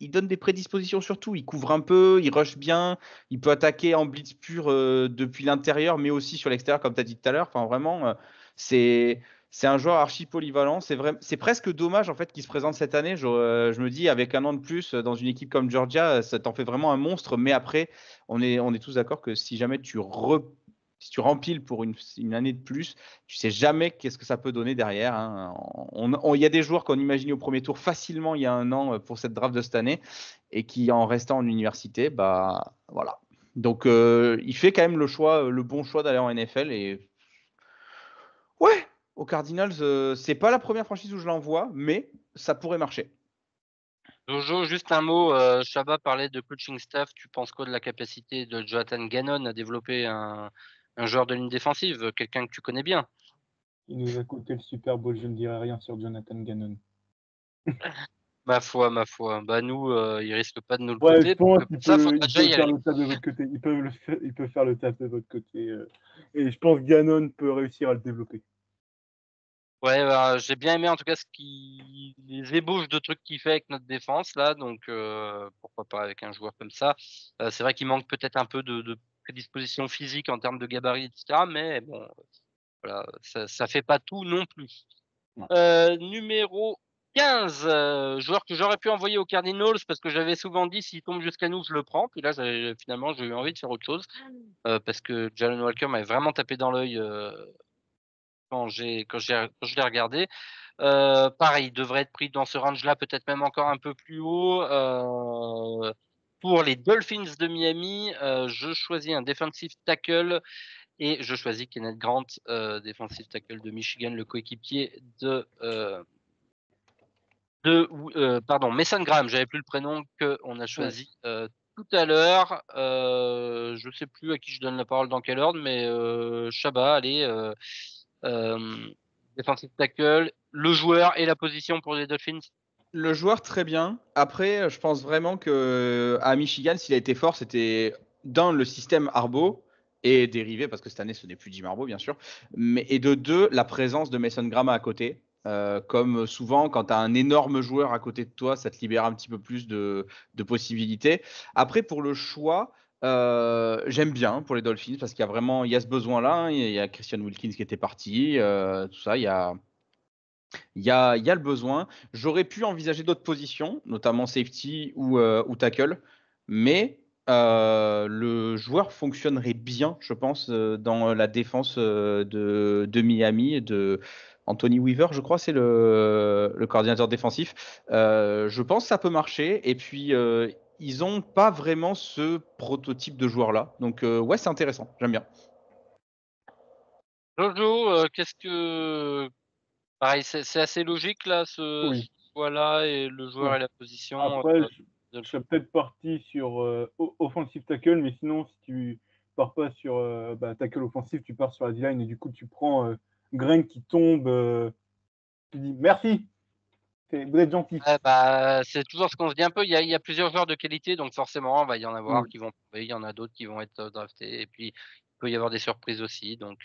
Speaker 3: il donne des prédispositions sur tout. Il couvre un peu, il rush bien. Il peut attaquer en blitz pur depuis l'intérieur, mais aussi sur l'extérieur, comme tu as dit tout à l'heure. Enfin, vraiment, c'est C'est un joueur archi polyvalent. C'est presque dommage en fait qu'il se présente cette année. Je me dis, avec un an de plus dans une équipe comme Georgia, ça t'en fait vraiment un monstre. Mais après, on est tous d'accord que si jamais si tu rempiles pour une année de plus, tu sais jamais qu'est-ce que ça peut donner derrière, hein. Il y a des joueurs qu'on imaginait au premier tour facilement il y a un an pour cette draft de cette année et qui, en restant en université, bah voilà. Donc, il fait quand même le bon choix d'aller en NFL et ouais, aux Cardinals, c'est pas la première franchise où je l'envoie, mais ça pourrait marcher.
Speaker 2: Jojo, juste un mot, Chaba parlait de coaching staff. Tu penses quoi de la capacité de Jonathan Gannon à développer un joueur de ligne défensive, quelqu'un que tu connais bien?
Speaker 4: Il nous a coûté le Super Bowl, je ne dirai rien sur Jonathan Gannon.
Speaker 2: Ma foi, ma foi. Bah nous, il risque pas de nous le
Speaker 4: Ouais,
Speaker 2: coûter.
Speaker 4: je pense
Speaker 2: Donc,
Speaker 4: qu'il
Speaker 2: ça,
Speaker 4: peut,
Speaker 2: faudra
Speaker 4: il
Speaker 2: déjà
Speaker 4: peut
Speaker 2: y
Speaker 4: faire
Speaker 2: aller.
Speaker 4: le taf de votre côté. Il peut faire le taf de votre côté. Et je pense que Gannon peut réussir à le développer.
Speaker 2: Ouais, j'ai bien aimé en tout cas les ébauches de trucs qu'il fait avec notre défense là, donc pourquoi pas avec un joueur comme ça. C'est vrai qu'il manque peut-être un peu de prédisposition physique en termes de gabarit, etc. Mais bon, voilà, ça fait pas tout non plus.
Speaker 4: Ouais.
Speaker 2: Numéro 15, joueur que j'aurais pu envoyer aux Cardinals parce que j'avais souvent dit s'il tombe jusqu'à nous, je le prends. Puis là, finalement, j'ai eu envie de faire autre chose parce que Jalen Walker m'avait vraiment tapé dans l'œil quand je l'ai regardé. Pareil, il devrait être pris dans ce range-là, peut-être même encore un peu plus haut. Pour les Dolphins de Miami, je choisis un defensive tackle et je choisis Kenneth Grant, defensive tackle de Michigan, le coéquipier pardon, Mason Graham. J'avais plus le prénom qu'on a choisi tout à l'heure. Je sais plus à qui je donne la parole dans quel ordre, mais Chaba, allez. Defensive tackle, le joueur et la position pour les Dolphins.
Speaker 3: Le joueur, très bien. Après, je pense vraiment que à Michigan, s'il a été fort, c'était dans le système Arbo et dérivé, parce que cette année, ce n'est plus Jim Harbaugh, bien sûr. Et de deux, la présence de Mason Graham à côté. Comme souvent, quand tu as un énorme joueur à côté de toi, ça te libère un petit peu plus de possibilités. Après, pour le choix, j'aime bien pour les Dolphins parce qu'il y a ce besoin-là. Il y a Christian Wilkins qui était parti, tout ça. Il y a le besoin. J'aurais pu envisager d'autres positions, notamment safety ou tackle, mais le joueur fonctionnerait bien, je pense, dans la défense de Miami, de Anthony Weaver, je crois, c'est le coordinateur défensif. Je pense que ça peut marcher. Et puis, ils n'ont pas vraiment ce prototype de joueur-là. Donc, ouais, c'est intéressant. J'aime bien.
Speaker 2: Jojo, qu'est-ce que. Pareil, c'est assez logique là, ce
Speaker 4: Oui.
Speaker 2: choix-là et le joueur
Speaker 4: Ouais.
Speaker 2: et la position.
Speaker 4: Après, je
Speaker 2: Dolphins.
Speaker 4: serais peut-être parti sur offensive tackle, mais sinon, si tu pars pas sur tackle offensif, tu pars sur la D-line et du coup, tu prends Green qui tombe. Tu dis merci, vous êtes gentil.
Speaker 2: Ouais, bah, c'est toujours ce qu'on se dit un peu. Il y a plusieurs joueurs de qualité, donc forcément, il va y en avoir
Speaker 4: Mm.
Speaker 2: qui vont tomber, il y en a d'autres qui vont être draftés, et puis il peut y avoir des surprises aussi. Donc,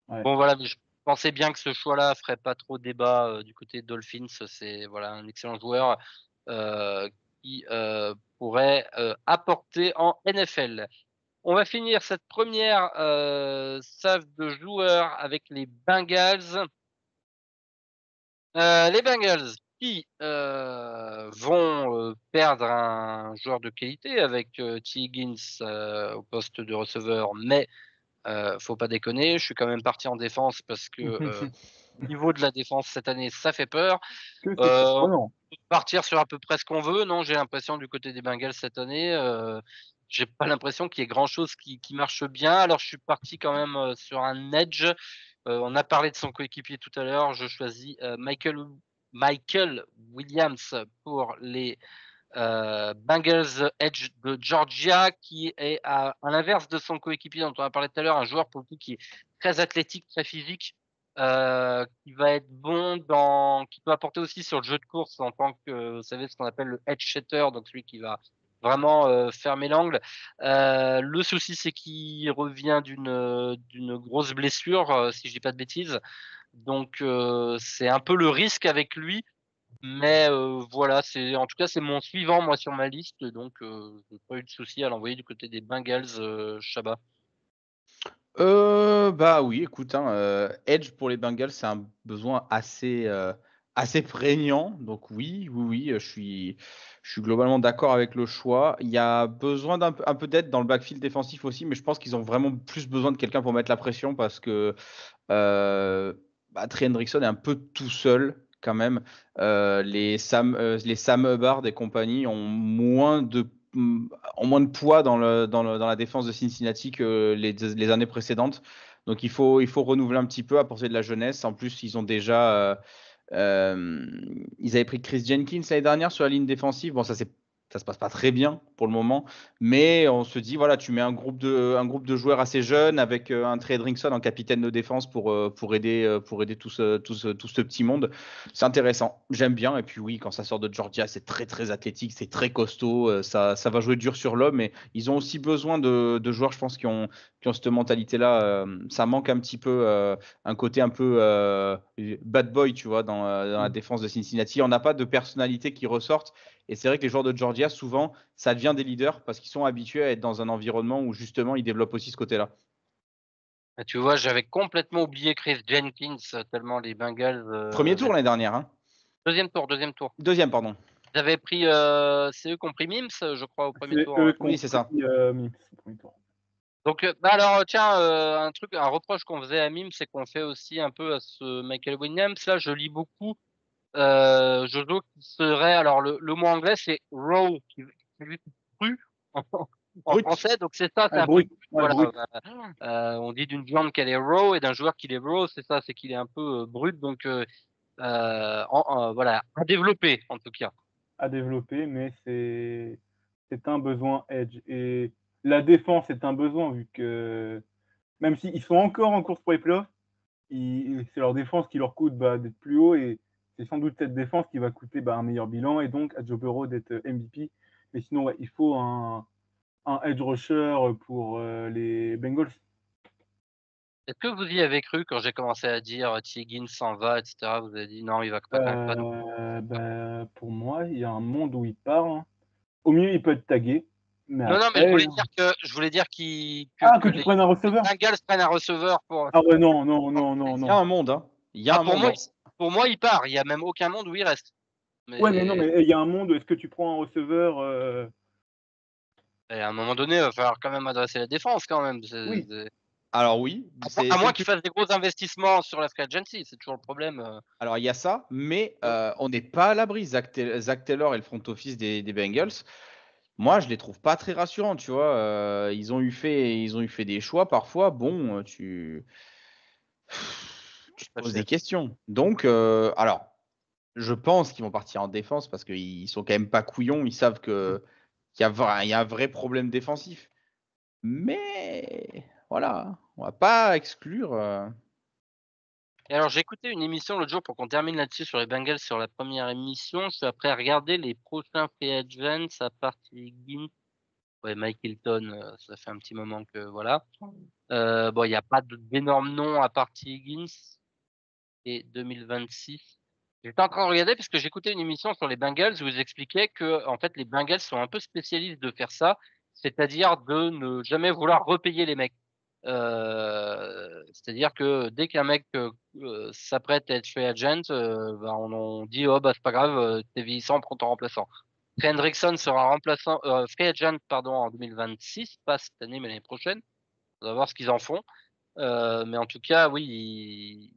Speaker 4: Ouais.
Speaker 2: bon, voilà, mais je pensais bien que ce choix-là ferait pas trop débat du côté de Dolphins. C'est voilà, un excellent joueur qui pourrait apporter en NFL. On va finir cette première salve de joueurs avec les Bengals. Les Bengals qui vont perdre un joueur de qualité avec T. Higgins au poste de receveur, mais faut pas déconner, je suis quand même parti en défense parce que au niveau de la défense cette année, ça fait peur.
Speaker 4: Que c'est
Speaker 2: On
Speaker 4: oh non.
Speaker 2: peut partir sur à peu près ce qu'on veut, non? J'ai l'impression du côté des Bengals cette année, j'ai pas l'impression qu'il y ait grand chose qui marche bien. Alors je suis parti quand même sur un edge. On a parlé de son coéquipier tout à l'heure. Je choisis Michael Williams pour les Bengals Edge de Georgia, qui est à l'inverse de son coéquipier dont on a parlé tout à l'heure, un joueur pour le coup qui est très athlétique, très physique, qui va être qui peut apporter aussi sur le jeu de course en tant que, vous savez, ce qu'on appelle le edge setter, donc celui qui va vraiment fermer l'angle. Le souci, c'est qu'il revient d'une grosse blessure, si je dis pas de bêtises. Donc, c'est un peu le risque avec lui. Mais voilà, en tout cas, c'est mon suivant, moi, sur ma liste. Donc, je n'ai pas eu de souci à l'envoyer du côté des Bengals, Chaba.
Speaker 3: Bah oui, écoute, Edge pour les Bengals, c'est un besoin assez prégnant. Donc oui, je suis globalement d'accord avec le choix. Il y a besoin un peu d'aide dans le backfield défensif aussi, mais je pense qu'ils ont vraiment plus besoin de quelqu'un pour mettre la pression parce que Trey Hendrickson est un peu tout seul quand même. Les Sam Hubbard et compagnie ont moins de poids dans la défense de Cincinnati que les années précédentes. Donc il faut renouveler un petit peu, apporter de la jeunesse. En plus, ils avaient pris Chris Jenkins l'année dernière sur la ligne défensive. Bon, ça se passe pas très bien pour le moment, mais on se dit, voilà, tu mets un groupe de joueurs assez jeunes avec un Trey Hendrickson en capitaine de défense pour aider tout ce petit monde. C'est intéressant, j'aime bien. Et puis oui, quand ça sort de Georgia, c'est très très athlétique, c'est très costaud, ça va jouer dur sur l'homme, mais ils ont aussi besoin de joueurs, je pense, qui ont cette mentalité-là. Ça manque un petit peu un côté un peu bad boy, tu vois, dans la défense de Cincinnati. On n'a pas de personnalité qui ressortent. Et c'est vrai que les joueurs de Georgia, souvent, ça devient des leaders parce qu'ils sont habitués à être dans un environnement où justement ils développent aussi ce côté-là.
Speaker 2: Ah, tu vois, j'avais complètement oublié Chris Jenkins, tellement les Bengals.
Speaker 3: Premier tour l'année dernière, hein.
Speaker 2: Deuxième tour.
Speaker 3: Deuxième, pardon.
Speaker 2: Ils avaient pris, c'est eux qui ont pris Mims, je crois, au premier
Speaker 4: C'est
Speaker 2: tour.
Speaker 4: eux
Speaker 3: Oui, c'est ça.
Speaker 4: Mims au premier tour.
Speaker 2: Donc, alors, tiens, un reproche qu'on faisait à Mims, c'est qu'on fait aussi un peu à ce Michael Williams. Là, je lis beaucoup, Jojo, qui serait, alors le mot anglais, c'est raw, qui veut dire cru en
Speaker 3: Brut.
Speaker 2: français. Donc, c'est ça, c'est
Speaker 4: Ah,
Speaker 2: un peu
Speaker 4: brut.
Speaker 2: brut,
Speaker 4: Ouais,
Speaker 2: voilà.
Speaker 4: brut.
Speaker 2: On dit d'une viande qu'elle est raw et d'un joueur qu'il est raw, c'est ça, c'est qu'il est un peu brut. Donc, voilà, à développer, en tout cas.
Speaker 4: À développer, mais c'est un besoin edge. Et la défense est un besoin, vu que même s'ils sont encore en course pour les playoffs, c'est leur défense qui leur coûte d'être plus haut, et c'est sans doute cette défense qui va coûter un meilleur bilan, et donc à Joe Burrow d'être MVP. Mais sinon, ouais, il faut un edge rusher pour les Bengals.
Speaker 2: Est-ce que vous y avez cru quand j'ai commencé à dire T. Higgins s'en va, etc. Vous avez dit non, il va pas non.
Speaker 4: Pour moi, il y a un monde où il part, hein. Au milieu, il peut être tagué, mais
Speaker 2: Non, mais
Speaker 4: après.
Speaker 2: je voulais dire
Speaker 4: Que
Speaker 2: que
Speaker 4: tu
Speaker 2: les
Speaker 4: prennes un receveur.
Speaker 2: Bengals prennent un receveur pour.
Speaker 4: Ah ouais, non.
Speaker 3: Il y a un monde, hein. Il y a un
Speaker 2: Pour
Speaker 3: monde.
Speaker 2: moi, pour moi, il part. Il y a même aucun monde où il reste.
Speaker 4: Ouais, mais non, mais il y a un monde où est-ce que tu prends un receveur
Speaker 2: Et à un moment donné, il va falloir quand même adresser la défense, quand même.
Speaker 4: Oui.
Speaker 3: Alors oui,
Speaker 2: À moins qu'ils fassent des gros investissements sur la free agency, c'est toujours le problème.
Speaker 3: Alors il y a ça, mais on n'est pas à l'abri. Zach Taylor et le front office des Bengals, moi je les trouve pas très rassurants, tu vois. Ils ont eu fait des choix parfois. Bon, tu te poses des questions. Donc, alors, je pense qu'ils vont partir en défense parce qu'ils sont quand même pas couillons. Ils savent qu'il y a un vrai problème défensif. Mais voilà, on va pas exclure.
Speaker 2: Et alors, j'ai écouté une émission l'autre jour pour qu'on termine là-dessus sur les Bengals sur la première émission. Je suis après à regarder les prochains free agents à partir Higgins. Ouais, Mike Hilton, ça fait un petit moment que voilà. Bon, il n'y a pas d'énormes noms à partir Higgins et 2026. J'étais en train de regarder parce que j'écoutais une émission sur les Bengals où ils expliquaient que en fait les Bengals sont un peu spécialistes de faire ça, c'est-à-dire de ne jamais vouloir repayer les mecs. C'est-à-dire que dès qu'un mec s'apprête à être free agent, on dit oh bah c'est pas grave, t'es vieillissant, prends ton remplaçant. Trey Hendrickson sera remplaçant free agent en 2026, pas cette année mais l'année prochaine. On va voir ce qu'ils en font. Mais en tout cas, oui, il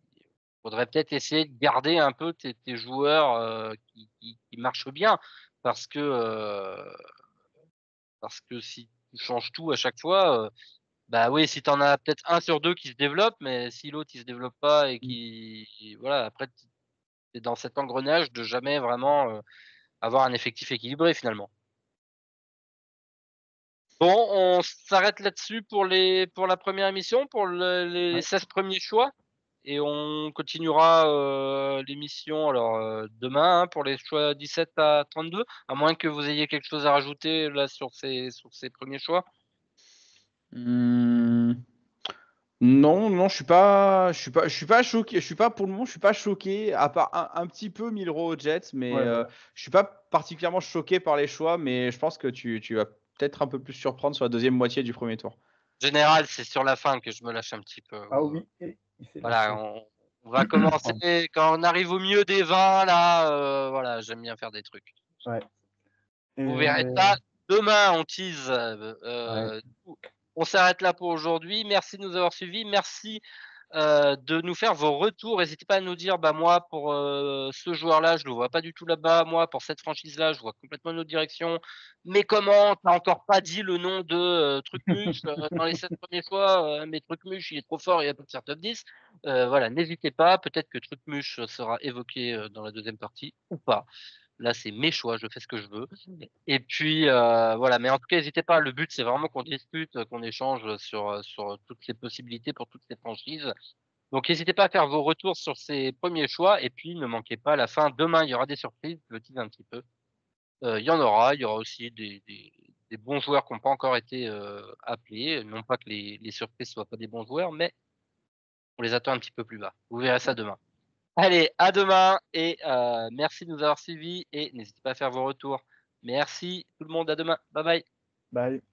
Speaker 2: faudrait peut-être essayer de garder un peu tes joueurs qui marchent bien, parce que si tu changes tout à chaque fois, bah oui, si tu en as peut-être un sur deux qui se développe, mais si l'autre il se développe pas et voilà, après tu es dans cet engrenage de jamais vraiment avoir un effectif équilibré finalement. Bon, on s'arrête là-dessus pour la première émission, pour les 16 premiers choix. Et on continuera l'émission alors demain pour les choix 17 à 32, à moins que vous ayez quelque chose à rajouter là sur ces premiers choix.
Speaker 3: Non, je suis pas choqué. Pour le moment, je suis pas choqué, à part un petit peu 1000 euros aux Jets, mais
Speaker 4: Ouais.
Speaker 3: je suis pas particulièrement choqué par les choix, mais je pense que tu vas peut-être un peu plus surprendre sur la deuxième moitié du premier tour.
Speaker 2: général, c'est sur la fin que je me lâche un petit peu.
Speaker 4: Ah oui, il s'est
Speaker 2: Voilà,
Speaker 4: lâché.
Speaker 2: on va commencer quand on arrive au milieu des 20 là, voilà, j'aime bien faire des trucs.
Speaker 4: Ouais.
Speaker 2: Vous
Speaker 4: Et-
Speaker 2: verrez ça demain, on tease.
Speaker 4: Ouais.
Speaker 2: On s'arrête là pour aujourd'hui. Merci de nous avoir suivis. Merci de nous faire vos retours. N'hésitez pas à nous dire, bah moi pour ce joueur-là, je le vois pas du tout là-bas. Moi pour cette franchise-là, je vois complètement une autre direction. Mais comment t'as encore pas dit le nom de Trucmuche dans les 7 premiers choix mais Trucmuche, il est trop fort, il va pas faire top 10. Voilà, n'hésitez pas. Peut-être que Trucmuche sera évoqué dans la deuxième partie ou pas. Là, c'est mes choix, je fais ce que je veux. Et puis voilà, mais en tout cas, n'hésitez pas. Le but, c'est vraiment qu'on discute, qu'on échange sur toutes les possibilités pour toutes ces franchises. Donc, n'hésitez pas à faire vos retours sur ces premiers choix. Et puis, ne manquez pas, à la fin, demain, il y aura des surprises. Je le tease un petit peu. Il y en aura. Il y aura aussi des bons joueurs qui n'ont pas encore été appelés. Non pas que les surprises soient pas des bons joueurs, mais on les attend un petit peu plus bas. Vous verrez ça demain. Allez, à demain et merci de nous avoir suivis et n'hésitez pas à faire vos retours. Merci tout le monde, à demain. Bye bye.
Speaker 4: Bye.